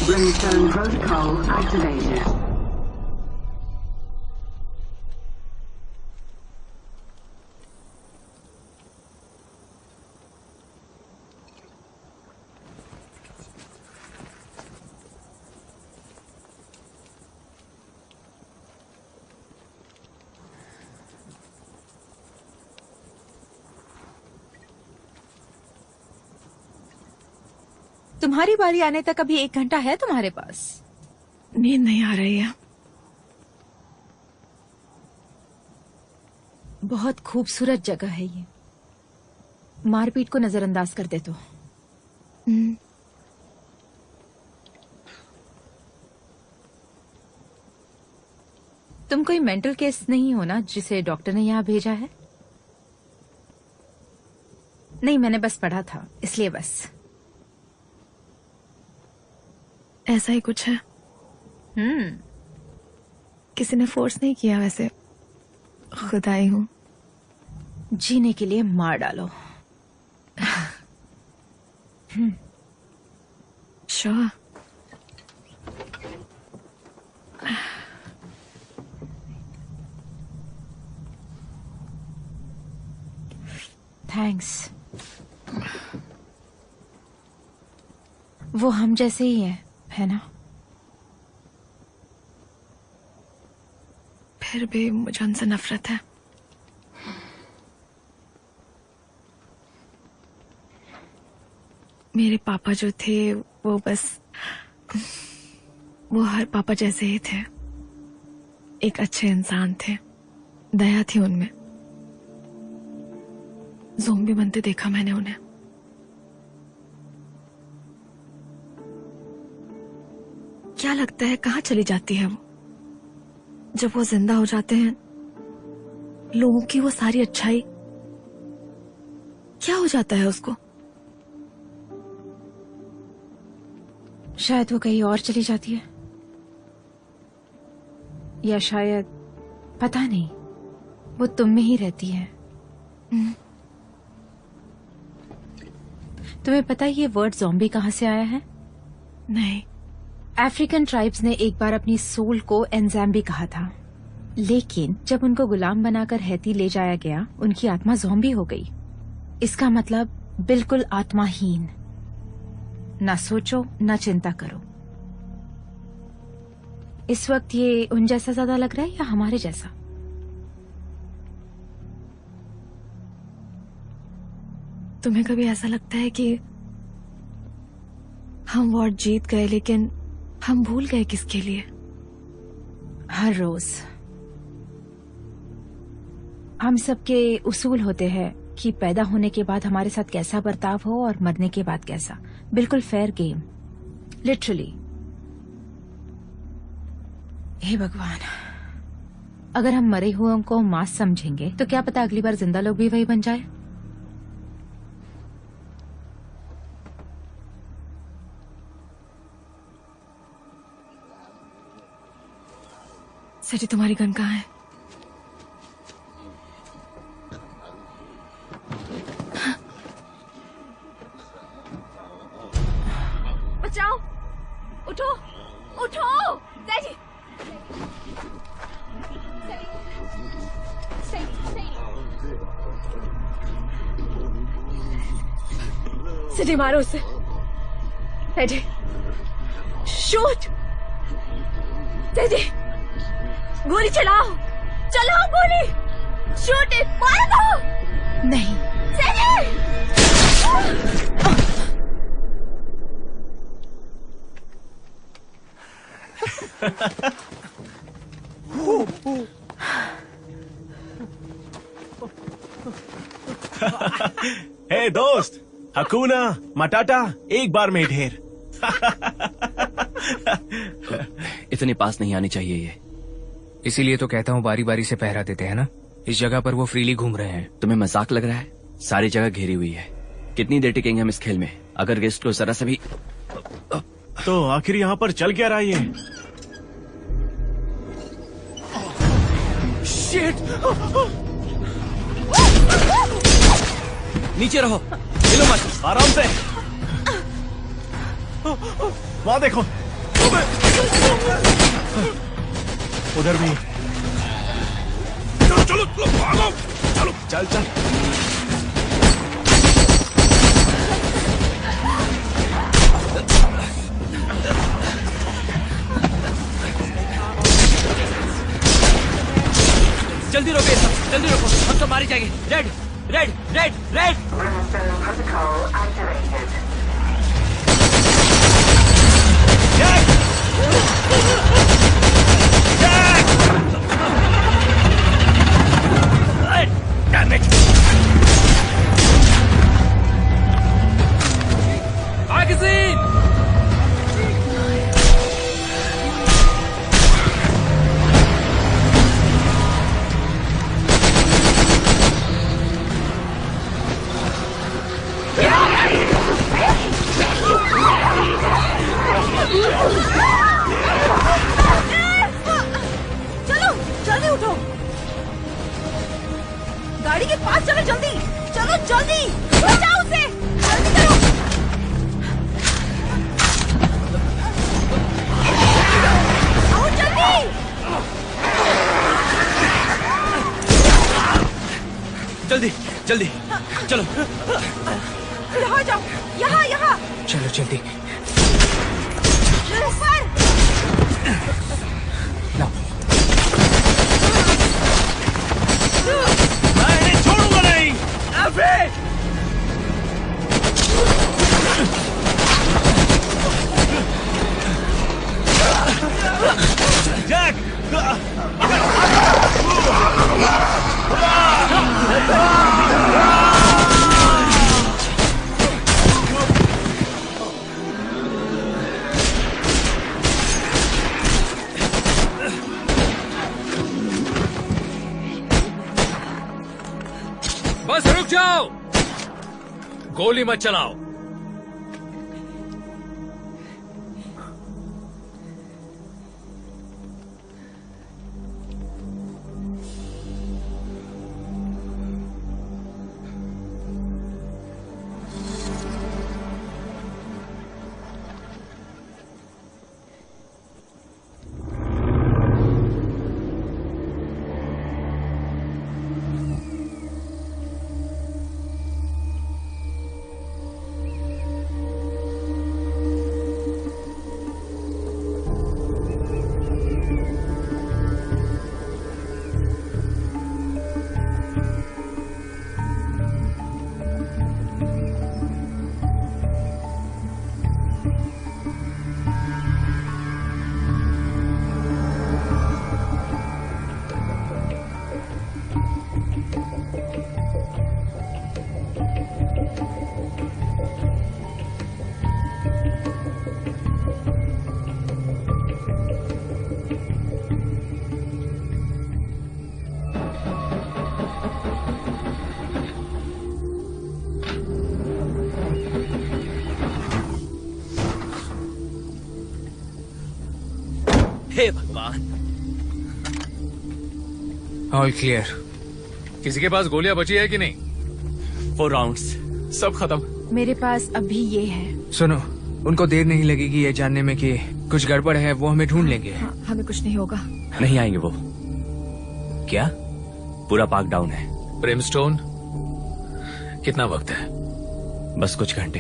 Brimstone protocol activated. तुम्हारी बारी आने तक अभी 1 घंटा है तुम्हारे पास। नींद नहीं आ रही है। बहुत खूबसूरत जगह है ये। मारपीट को नजरअंदाज कर दे तो। तुम कोई मेंटल केस नहीं हो ना जिसे डॉक्टर ने यहाँ भेजा है? नहीं, मैंने बस पढ़ा था इसलिए बस। ऐसा ही कुछ है। किसी ने फोर्स नहीं किया, वैसे खुद आई हूँ। जीने के लिए मार डालो। श्योर। थैंक्स। वो हम जैसे ही है ना? फिर भी मुझे उनसे नफरत है। मेरे पापा जो थे वो हर पापा जैसे ही थे। एक अच्छे इंसान थे, दया थी उनमें। ज़ोंबी बनते देखा मैंने उन्हें। क्या लगता है कहाँ चली जाती है वो? जब वो जिंदा हो जाते हैं, लोगों की वो सारी अच्छाई क्या हो जाता है उसको? शायद वो कहीं और चली जाती है, या शायद पता नहीं, वो तुम में ही रहती है। तुम्हें पता है ये वर्ड ज़ॉम्बी कहाँ से आया है? नहीं। अफ्रीकन ट्राइब्स ने एक बार अपनी सोल को एंजाम्बी कहा था, लेकिन जब उनको गुलाम बनाकर हैती ले जाया गया, उनकी आत्मा ज़ॉम्बी हो गई। इसका मतलब बिल्कुल आत्माहीन। ना सोचो ना चिंता करो। इस वक्त ये उन जैसा ज्यादा लग रहा है या हमारे जैसा? तुम्हें कभी ऐसा लगता है कि हम वॉर जीत गए लेकिन हम भूल गए किसके लिए? हर रोज हम सबके उसूल होते हैं कि पैदा होने के बाद हमारे साथ कैसा बर्ताव हो और मरने के बाद कैसा। बिल्कुल फेयर गेम, लिटरली। हे भगवान, अगर हम मरे हुए को मांस समझेंगे तो क्या पता अगली बार जिंदा लोग भी वही बन जाए। सची, तुम्हारी गन कहाँ है? बचाओ! उठो! उठो! डैडी! सिटी मारो उसे। Daddy, shoot! डैडी, गोली चलाओ! चलाओ गोली! Shoot it! मार दो! नहीं। हे दोस्त, हकूना मटाटा एक बार में ढेर। इतने पास नहीं आनी चाहिए ये। इसीलिए तो कहता हूँ बारी बारी से पहरा देते हैं ना। इस जगह पर वो फ्रीली घूम रहे हैं। तुम्हें मजाक लग रहा है? सारी जगह घेरी हुई है। कितनी देर टिकेंगे हम इस खेल में? अगर गेस्ट को जरा सा भी तो आखिर यहाँ पर चल क्या रहा है ये? शिट! नीचे रहो, हिलो मत, आराम से। वहां देखो, उधर भी। चलो चलो भागो, चलो चल चल। जल्दी रोको, जल्दी रोको, हम तो मारे जाएंगे। Red red red red. Damn it! Magazine! Yeah! गाड़ी के पास चलो, जल्दी चलो, जल्दी बचाओ उसे, जल्दी करो। आओ जल्दी। जल्दी जल्दी चलो। यहाँ जाओ, यहाँ यहाँ। चलो जल्दी। ऊपर। लाओ। मैं इन्हें छोड़ूंगा नहीं। एल्फी! जैक! बस रुक जाओ, गोली मत चलाओ। हे भगवान। All clear. किसी के पास गोलियां बची है कि नहीं? 4 राउंड्स, सब खत्म। मेरे पास अभी ये है। सुनो, उनको देर नहीं लगेगी ये जानने में कि कुछ गड़बड़ है, वो हमें ढूंढ लेंगे। हाँ, हमें कुछ नहीं होगा। नहीं आएंगे वो। क्या? पूरा पार्क डाउन है। ब्रिमस्टोन, कितना वक्त है? बस कुछ घंटे,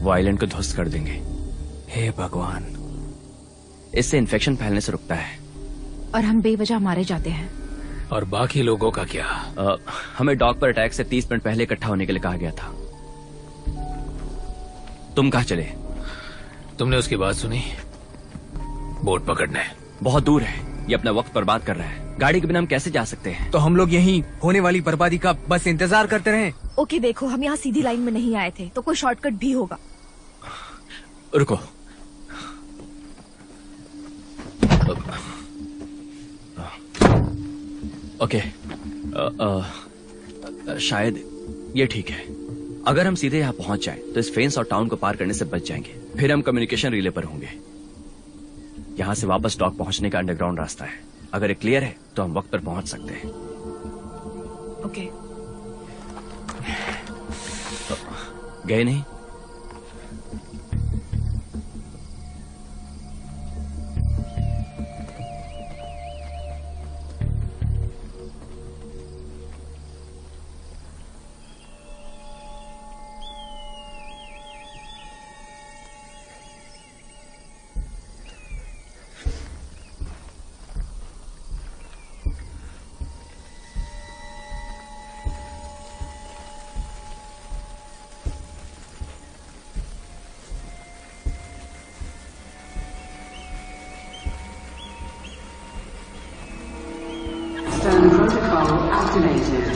वो आइलैंड को ध्वस्त कर देंगे। हे भगवान। इससे इन्फेक्शन फैलने से रुकता है। और हम बेवजह मारे जाते हैं। और बाकी लोगों का क्या? हमें डॉग पर अटैक से 30 मिनट पहले इकट्ठा होने के लिए कहा गया था। तुम कहाँ चले? तुमने उसकी बात सुनी? बोट पकड़ने। बहुत दूर है, ये अपना वक्त बर्बाद कर रहा है। गाड़ी के बिना हम कैसे जा सकते हैं? तो हम लोग यहीं होने वाली बर्बादी का बस इंतजार करते रहें। ओके देखो, हम यहाँ सीधी लाइन में नहीं आए थे, तो कोई शॉर्टकट भी होगा। रुको। ओके, शायद ये ठीक है। अगर हम सीधे यहाँ पहुंच जाएं, तो इस फेंस और टाउन को पार करने से बच जाएंगे। फिर हम कम्युनिकेशन रिले पर होंगे। यहाँ से वापस डॉक पहुंचने का अंडरग्राउंड रास्ता है। अगर ये क्लियर है तो हम वक्त पर पहुंच सकते हैं। ओके। गए नहीं? Stone protocol activated.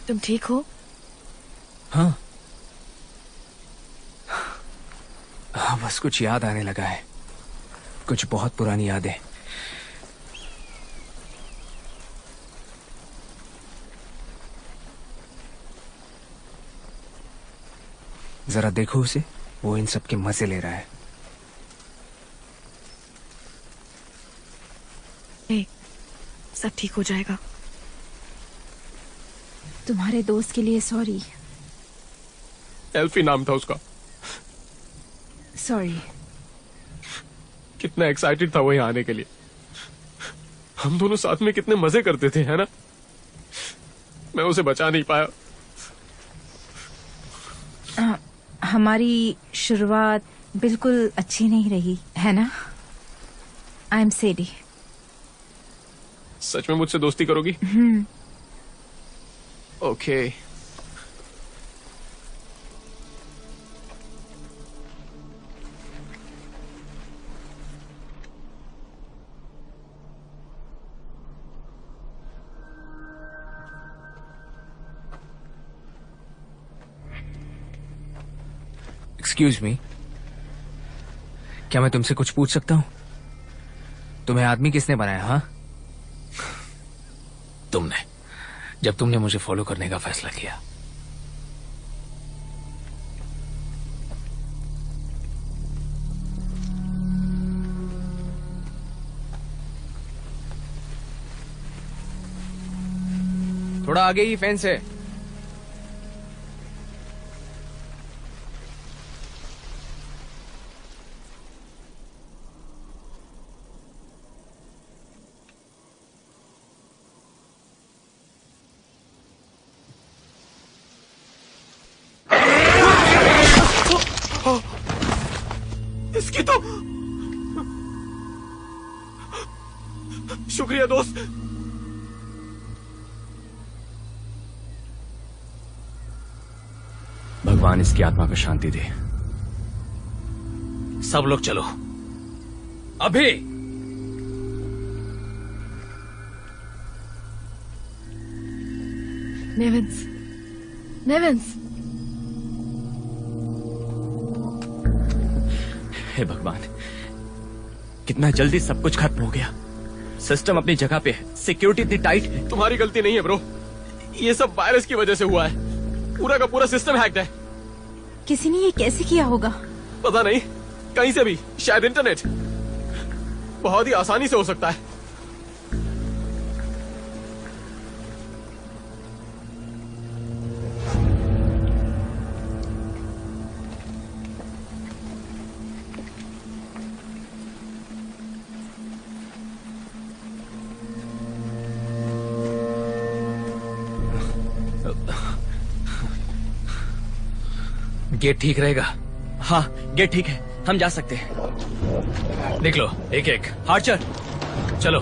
तुम ठीक हो? हाँ, हाँ, बस बस कुछ याद आने लगा है, कुछ बहुत पुरानी यादें। जरा देखो उसे, वो इन सब के मजे ले रहा है। सब ठीक हो जाएगा। तुम्हारे दोस्त के लिए सॉरी। एल्फी नाम था उसका। सॉरी। कितना एक्साइटेड था वो यहाँ आने के लिए। हम दोनों साथ में कितने मजे करते थे, है ना? मैं उसे बचा नहीं पाया। हमारी शुरुआत बिल्कुल अच्छी नहीं रही, है ना? I am सैडी। सच में मुझसे दोस्ती करोगी? ओके। एक्सक्यूज मी, क्या मैं तुमसे कुछ पूछ सकता हूं? तुम्हें आदमी किसने बनाया? हाँ, तुमने, जब तुमने मुझे फॉलो करने का फैसला किया। थोड़ा आगे ही फेंस है। इसकी तो शुक्रिया दोस्त। भगवान इसकी आत्मा को शांति दे। सब लोग चलो अभी। नेविंस, नेविंस। हे भगवान, कितना जल्दी सब कुछ खत्म हो गया। सिस्टम अपनी जगह पे है, सिक्योरिटी इतनी टाइट है। तुम्हारी गलती नहीं है ब्रो, ये सब वायरस की वजह से हुआ है। पूरा का पूरा सिस्टम हैक्ड है। किसी ने ये कैसे किया होगा? पता नहीं, कहीं से भी, शायद इंटरनेट। बहुत ही आसानी से हो सकता है। गेट ठीक रहेगा? हाँ, गेट ठीक है, हम जा सकते हैं। निकलो एक एक। आर्चर चलो।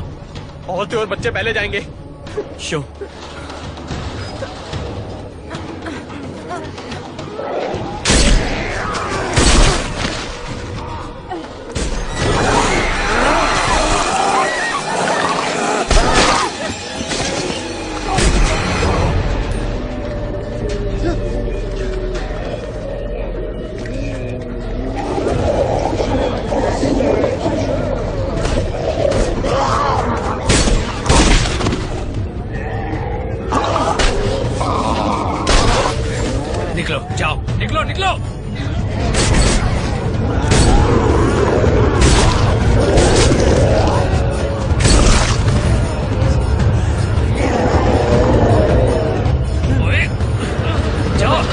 औरतें और बच्चे पहले जाएंगे। शो। निकलो, जाओ, निकलो निकलो। ओए, जाओ।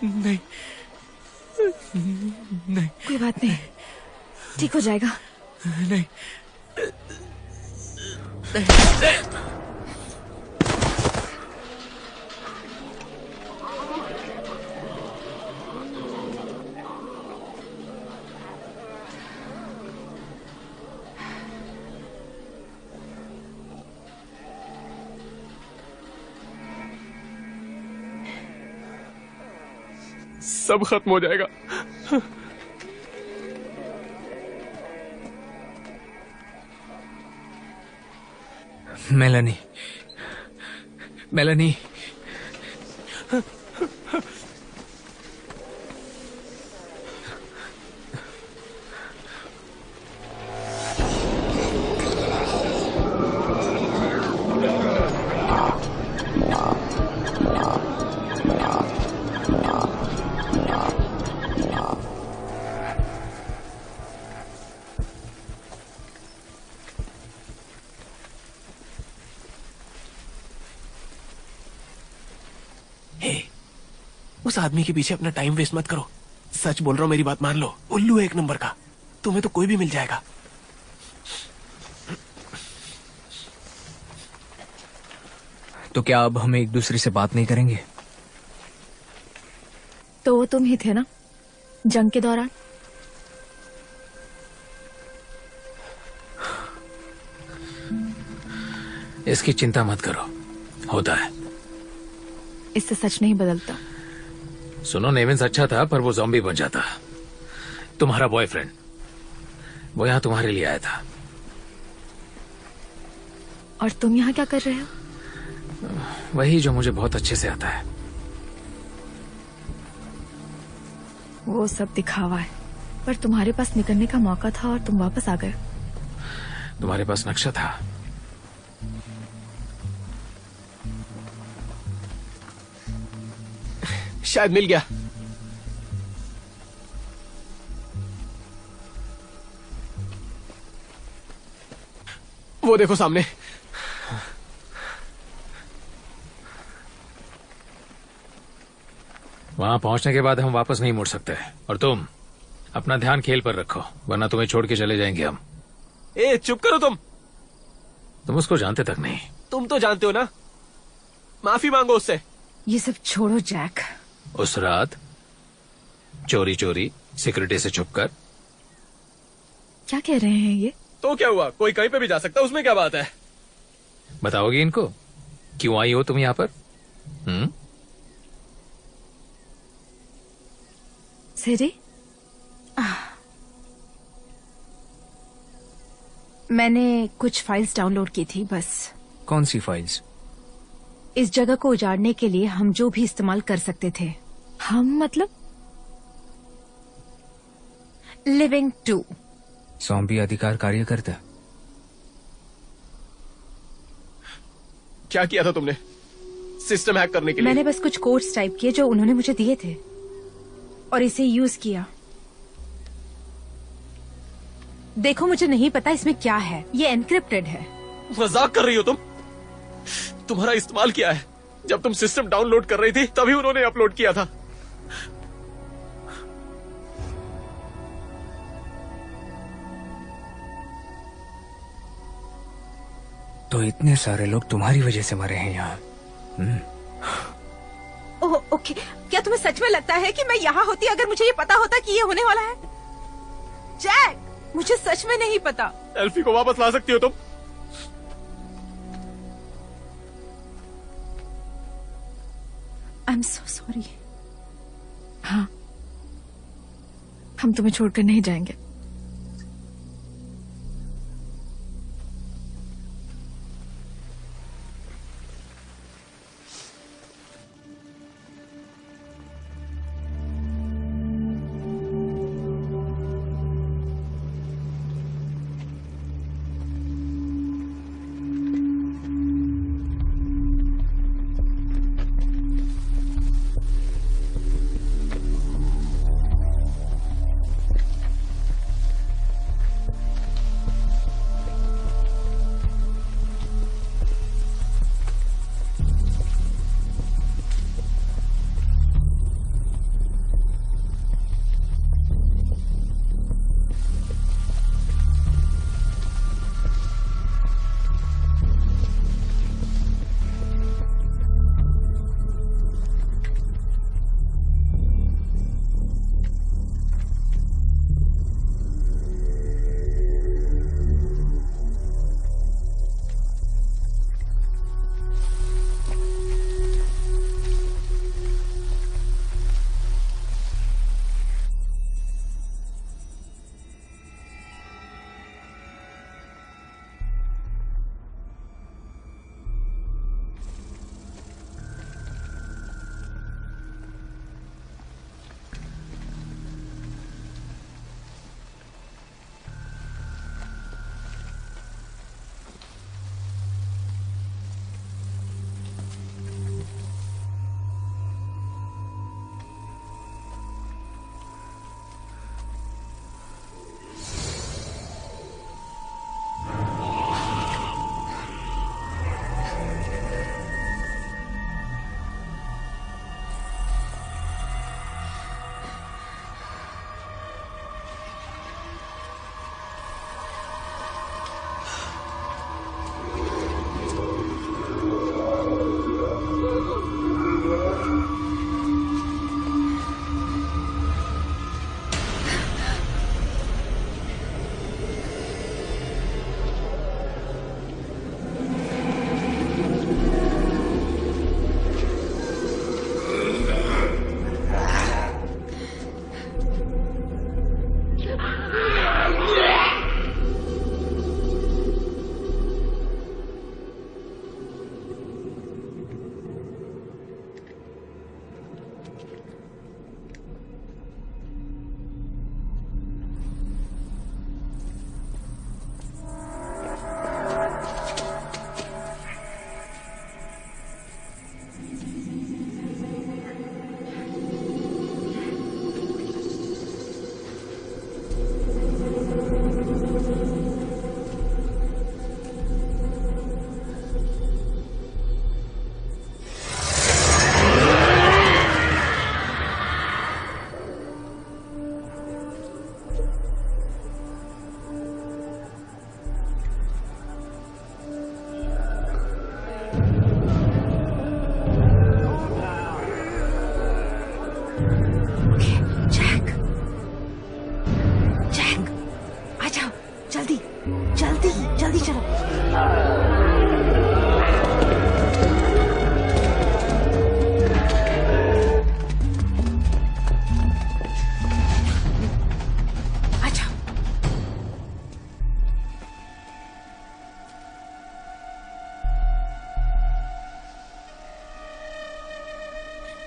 नहीं, नहीं, कोई बात नहीं, ठीक हो जाएगा। नहीं, सब खत्म हो जाएगा। मेलानी, मेलानी, उस आदमी के पीछे अपना टाइम वेस्ट मत करो। सच बोल रहा हूं, मेरी बात मान लो। उल्लू है एक नंबर का, तुम्हें तो कोई भी मिल जाएगा। तो क्या अब हम एक दूसरे से बात नहीं करेंगे? तो वो तुम ही थे ना जंग के दौरान? इसकी चिंता मत करो, होता है। इससे सच नहीं बदलता। सुनो, नेविन्स अच्छा था पर वो ज़ॉम्बी बन जाता। तुम्हारा बॉयफ्रेंड, वो यहाँ तुम्हारे लिए आया था। और तुम यहाँ क्या कर रहे हो? वही जो मुझे बहुत अच्छे से आता है। वो सब दिखावा है, पर तुम्हारे पास निकलने का मौका था और तुम वापस आ गए। तुम्हारे पास नक्शा था। शायद मिल गया। वो देखो सामने। वहां पहुंचने के बाद हम वापस नहीं मुड़ सकते। और तुम अपना ध्यान खेल पर रखो, वरना तुम्हें छोड़ के चले जाएंगे हम। ए, चुप करो तुम उसको जानते तक नहीं। तुम तो जानते हो ना। माफी मांगो उससे। ये सब छोड़ो जैक। उस रात चोरी चोरी सिक्योरिटी से छुपकर। क्या कह रहे हैं ये? तो क्या हुआ, कोई कहीं पे भी जा सकता है, उसमें क्या बात है? बताओगी इनको क्यों आई हो तुम यहाँ पर? सिरी, मैंने कुछ फाइल्स डाउनलोड की थी बस। कौन सी फाइल्स? इस जगह को उजाड़ने के लिए हम जो भी इस्तेमाल कर सकते थे। हम मतलब? लिविंग 2। ज़ॉम्बी अधिकार कार्य करता। क्या किया था तुमने? सिस्टम हैक करने के लिए? मैंने बस कुछ कोड्स टाइप किए जो उन्होंने मुझे दिए थे और इसे यूज किया। देखो, मुझे नहीं पता इसमें क्या है, ये एनक्रिप्टेड है। मजाक कर रही हो तुम? तुम्हारा इस्तेमाल किया है। जब तुम सिस्टम डाउनलोड कर रही थी तभी उन्होंने अपलोड किया था। तो इतने सारे लोग तुम्हारी वजह से मरे हैं यहाँ। ओह, ओके। क्या तुम्हें सच में लगता है कि मैं यहाँ होती अगर मुझे ये पता होता कि ये होने वाला है? जैक, मुझे सच में नहीं पता। एल्फी को वापस ला सकती हो तुम? I am so sorry. हाँ, हम तुम्हें छोड़कर नहीं जाएंगे।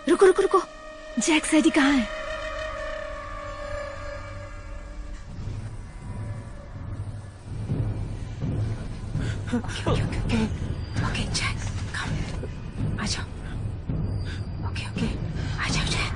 रुको रुको रुको, जैक सैडी कहाँ है? ओके जैक, कम, आ जाओ। ओके ओके, आ जाओ जैक।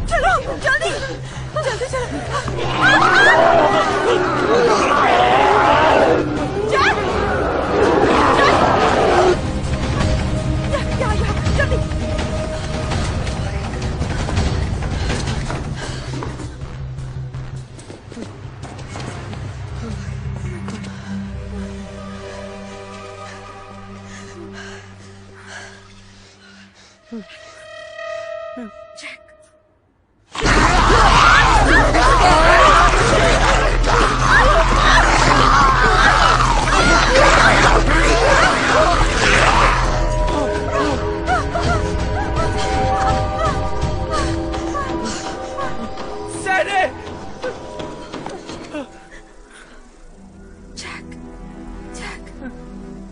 चलो जल्दी जल्दी चलो। जैक! जैक! यहाँ, जल्दी।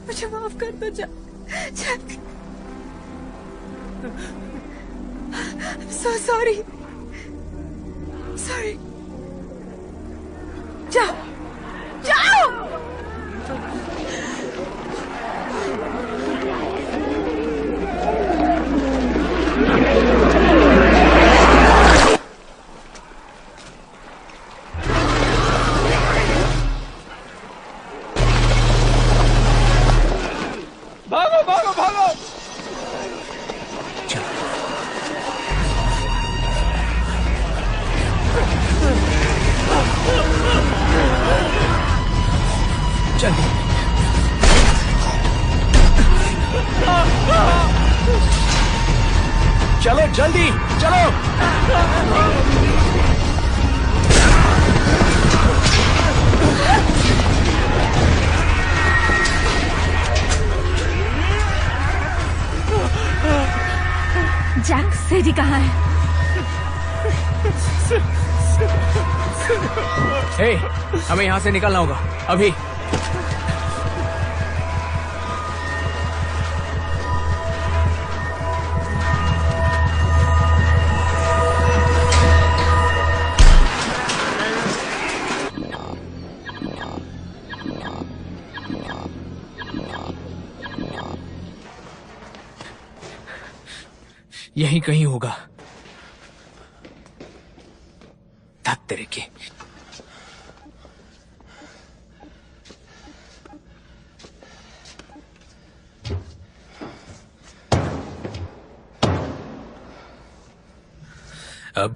मुझे माफ कर दो जैक। I'm so sorry। जाओ जाओ। भागो भागो भागो। जल्दी चलो जल्दी चलो। जैक सैडी कहाँ है? हे, हमें यहाँ से निकलना होगा अभी। यहीं कहीं होगा। धत तेरे के। अब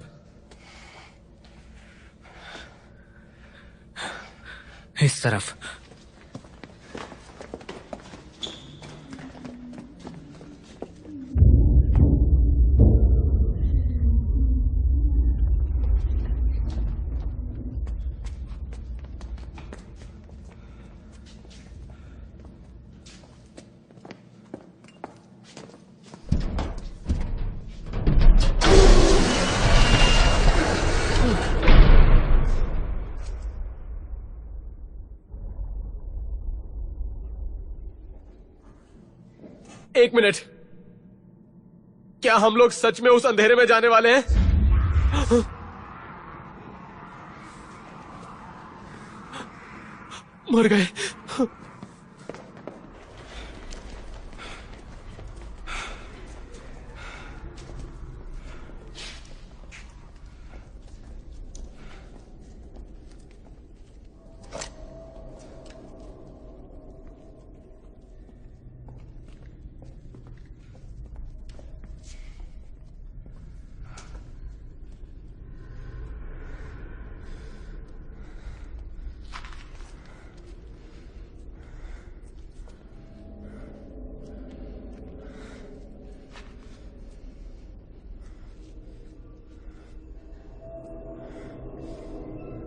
इस तरफ। एक मिनट, क्या हम लोग सच में उस अंधेरे में जाने वाले हैं? मर गए।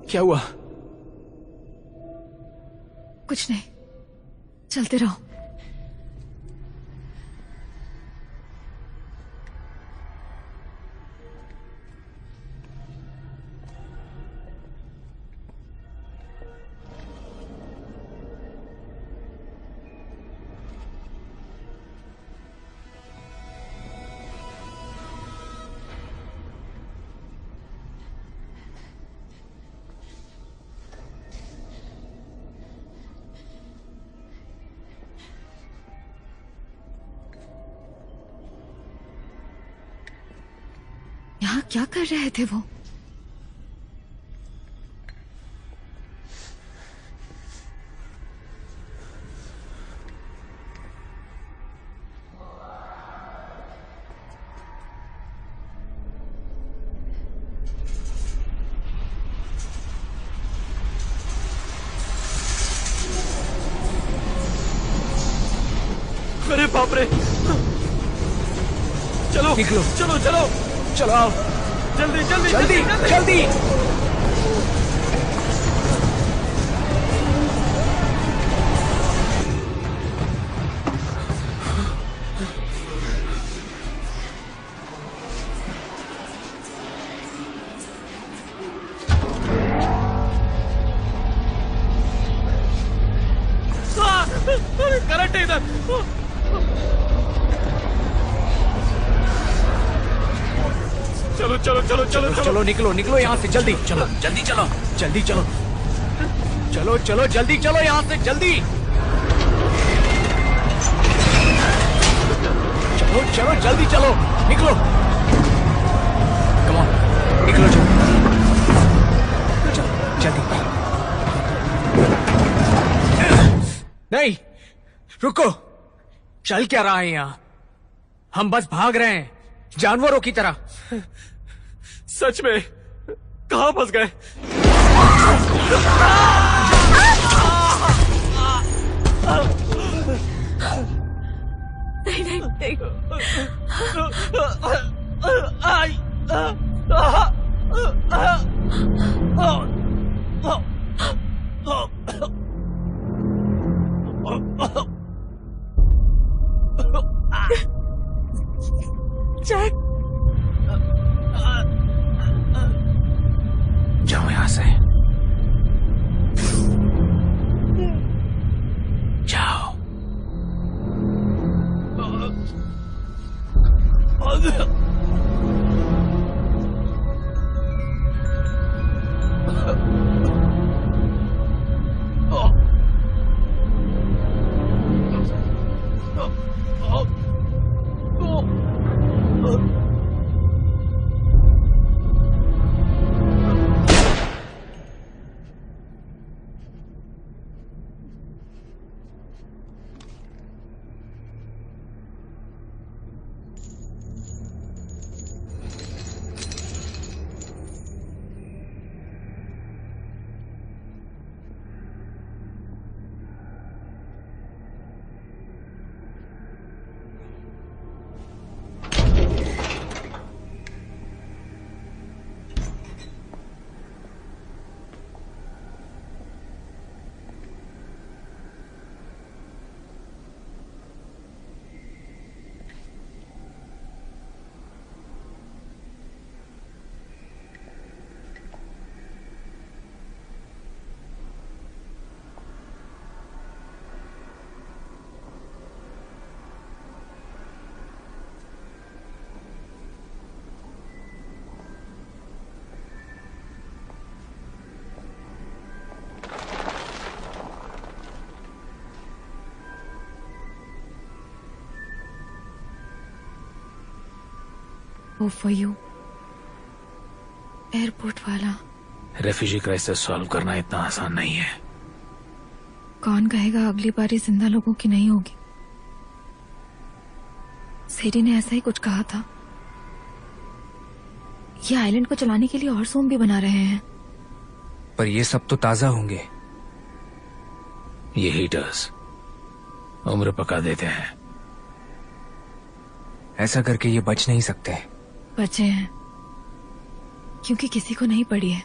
क्या हुआ? कुछ नहीं, चलते रहो। यहाँ क्या कर रहे थे वो? अरे बाप रे, चलो निकलो, चलो चलो चलो आओ, जल्दी जल्दी जल्दी जल्दी। करंट है इधर। चलो चलो चलो चलो चलो निकलो निकलो यहाँ से, जल्दी चलो, जल्दी चलो, जल्दी चलो, चलो चलो जल्दी चलो यहाँ से, जल्दी चलो चलो जल्दी चलो, निकलो, कम ऑन, निकलो चलो, जल्दी। नहीं रुको, चल क्या रहा है यहाँ? हम बस भाग रहे हैं जानवरों की तरह। सच में कहाँ फंस गए? नहीं नहीं नहीं। जैक, जाओ यहां से, जाओ। वो फॉर यू, एयरपोर्ट वाला। रेफ्यूजी क्राइसिस सॉल्व करना इतना आसान नहीं है। कौन कहेगा अगली बारी जिंदा लोगों की नहीं होगी? सेरी ने ऐसा ही कुछ कहा था। ये आइलैंड को चलाने के लिए और सोम भी बना रहे हैं। पर ये सब तो ताजा होंगे। ये हीटर्स उम्र पका देते हैं। ऐसा करके ये बच नहीं सकते। बचे हैं क्योंकि किसी को नहीं पड़ी है।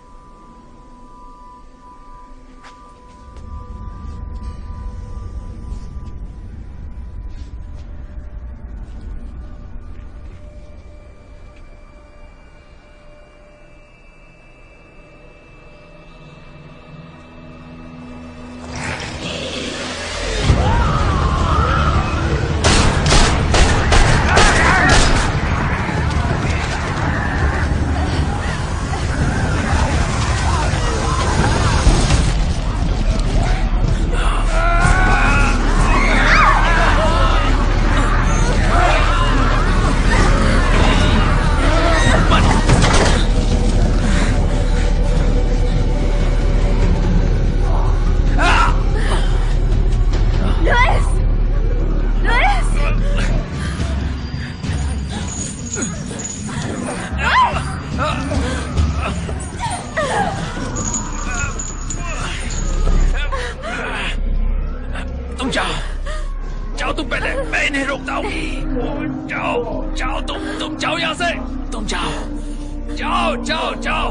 जाओ यहाँ से। तुम जाओ जाओ जाओ जाओ।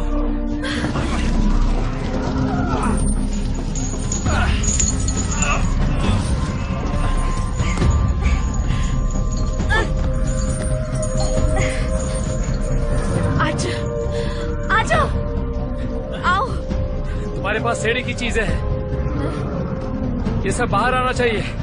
आ जाओ, आओ। तुम्हारे पास सेड़ी की चीजें हैं, ये सब बाहर आना चाहिए।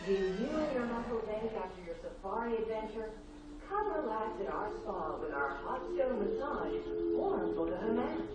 Do you and your muscles ache after your safari adventure? Come relax at our spa with our hot stone massage or go to Hammam.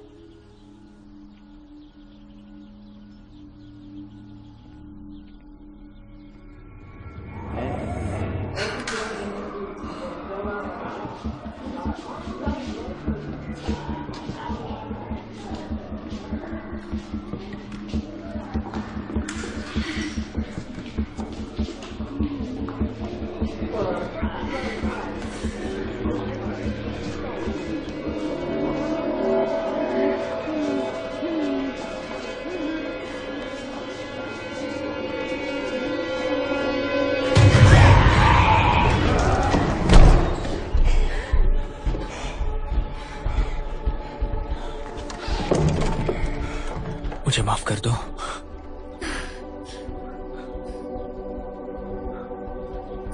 मुझे माफ कर दो।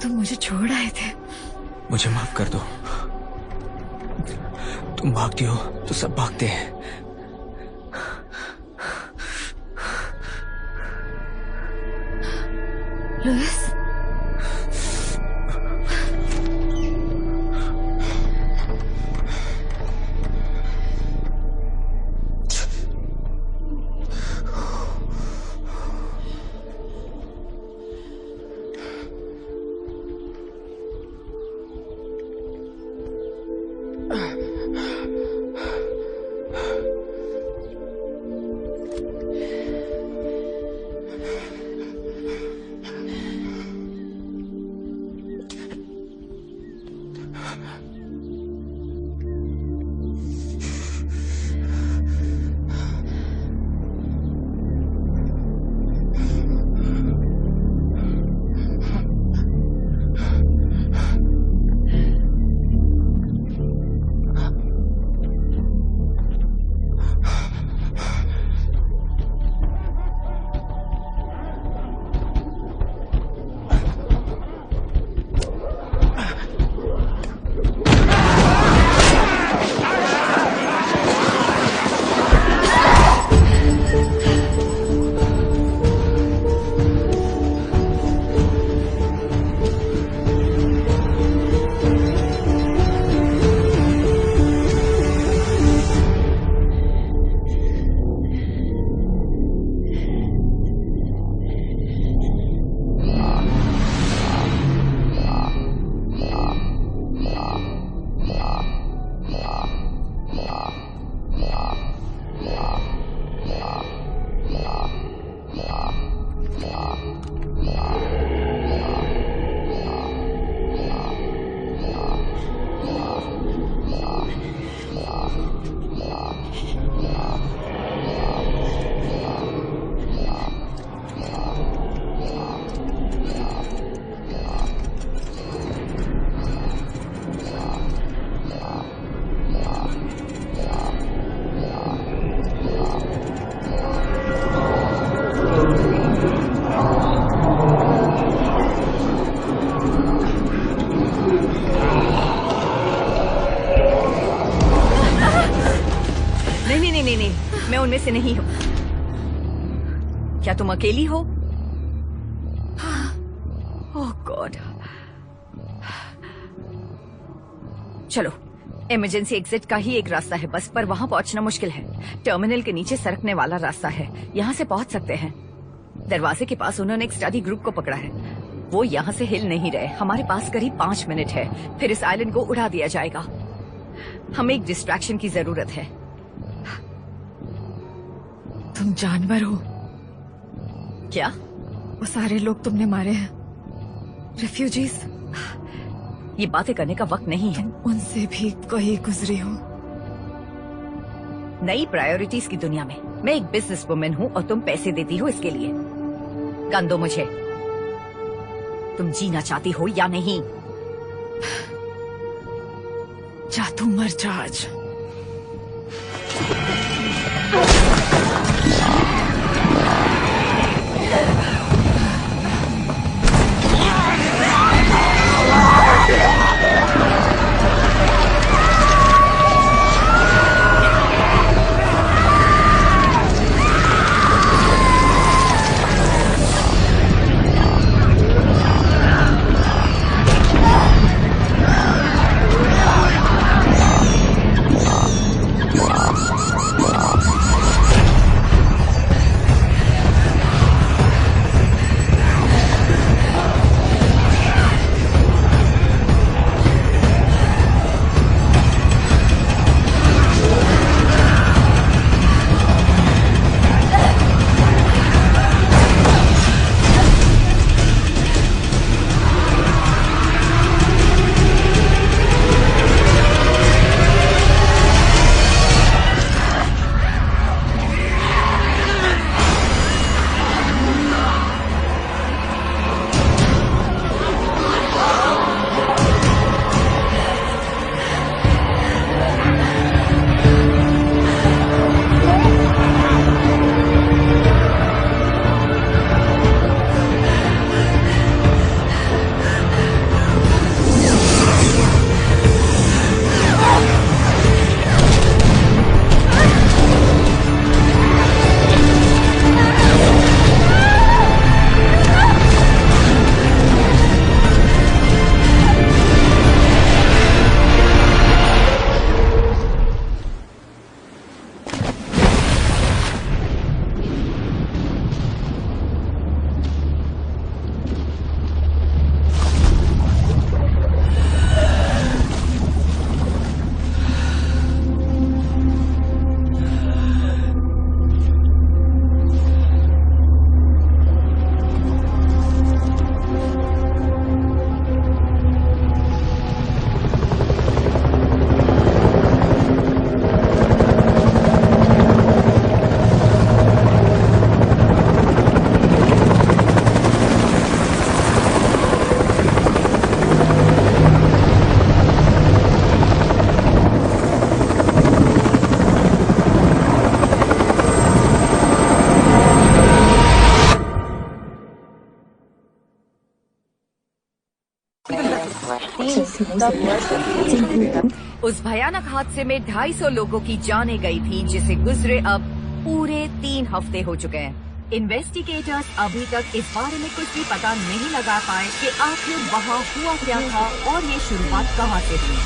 तुम मुझे छोड़ आए थे। मुझे माफ कर दो। तुम भागती हो तो सब भागते हैं। लुइस, उनमें से नहीं हूँ। क्या तुम अकेली हो? ओह गॉड। चलो, इमरजेंसी एग्जिट का ही एक रास्ता है बस, पर वहां पहुंचना मुश्किल है। टर्मिनल के नीचे सरकने वाला रास्ता है, यहाँ से पहुंच सकते हैं। दरवाजे के पास उन्होंने एक स्टडी ग्रुप को पकड़ा है। वो यहाँ से हिल नहीं रहे। हमारे पास करीब 5 मिनट है, फिर इस आइलैंड को उड़ा दिया जाएगा। हमें एक डिस्ट्रैक्शन की जरूरत है। तुम जानवर हो। क्या? वो सारे लोग तुमने मारे हैं, रिफ्यूजीज। ये बातें करने का वक्त नहीं है। उनसे भी कहीं गुजरी हो। नई प्रायोरिटीज की दुनिया में मैं एक बिजनेस वुमेन हूँ और तुम पैसे देती हो इसके लिए। गन दो मुझे। तुम जीना चाहती हो या नहीं? जा तू मर जा आज। उस भयानक हादसे में 250 लोगों की जानें गई थी, जिसे गुजरे अब पूरे 3 हफ्ते हो चुके हैं। इन्वेस्टिगेटर्स अभी तक इस बारे में कुछ भी पता नहीं लगा पाए कि आखिर वहाँ हुआ क्या था और ये शुरुआत कहाँ से हुई।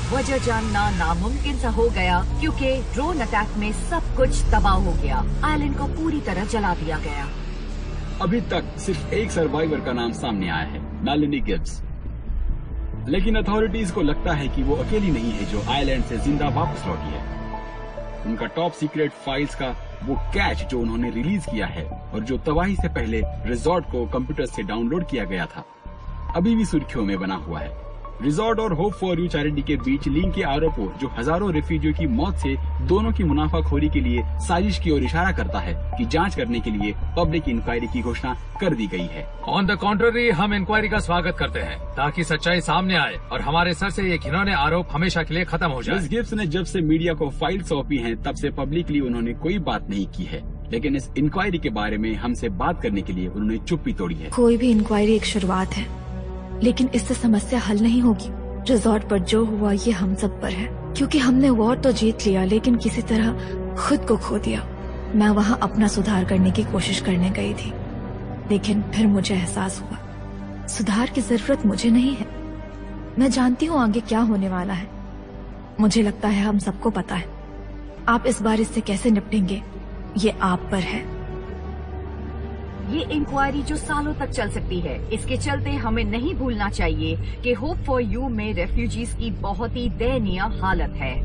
वजह जानना नामुमकिन सा हो गया क्योंकि ड्रोन अटैक में सब कुछ तबाह हो गया। आइलैंड को पूरी तरह जला दिया गया। अभी तक सिर्फ एक सर्वाइवर का नाम सामने आया है, मेलेनी गिब्स। लेकिन अथॉरिटीज को लगता है कि वो अकेली नहीं है जो आइलैंड से जिंदा वापस लौटी है। उनका टॉप सीक्रेट फाइल्स का वो कैच जो उन्होंने रिलीज किया है और जो तबाही से पहले रिजॉर्ट को कंप्यूटर से डाउनलोड किया गया था, अभी भी सुर्खियों में बना हुआ है। रिजॉर्ट और होप फॉर यू चैरिटी के बीच लिंक के आरोपों जो हजारों रेफ्यूजियों की मौत से दोनों की मुनाफाखोरी के लिए साजिश की ओर इशारा करता है कि जांच करने के लिए पब्लिक इंक्वायरी की घोषणा कर दी गई है। ऑन द कॉन्ट्ररी, हम इंक्वायरी का स्वागत करते हैं ताकि सच्चाई सामने आए और हमारे सर से ये घिनौने आरोप हमेशा के लिए खत्म हो जाए। मिस गिब्स ने जब से मीडिया को फाइल सौंपी हैं, तब से पब्लिकली उन्होंने कोई बात नहीं की है, लेकिन इस इंक्वायरी के बारे में हमसे बात करने के लिए उन्होंने चुप्पी तोड़ी है। कोई भी इंक्वायरी एक शुरुआत है, लेकिन इससे समस्या हल नहीं होगी। रिजॉर्ट पर जो हुआ ये हम सब पर है, क्योंकि हमने वॉर तो जीत लिया लेकिन किसी तरह खुद को खो दिया। मैं वहाँ अपना सुधार करने की कोशिश करने गई थी, लेकिन फिर मुझे एहसास हुआ सुधार की जरूरत मुझे नहीं है। मैं जानती हूँ आगे क्या होने वाला है। मुझे लगता है हम सबको पता है। आप इस बार इससे कैसे निपटेंगे ये आप पर है। ये इंक्वायरी जो सालों तक चल सकती है, इसके चलते हमें नहीं भूलना चाहिए कि होप फॉर यू में रेफ्यूजीज की बहुत ही दयनीय हालत है।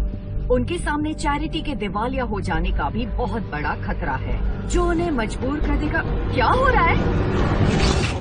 उनके सामने चैरिटी के दिवालिया हो जाने का भी बहुत बड़ा खतरा है, जो उन्हें मजबूर कर देगा। क्या हो रहा है?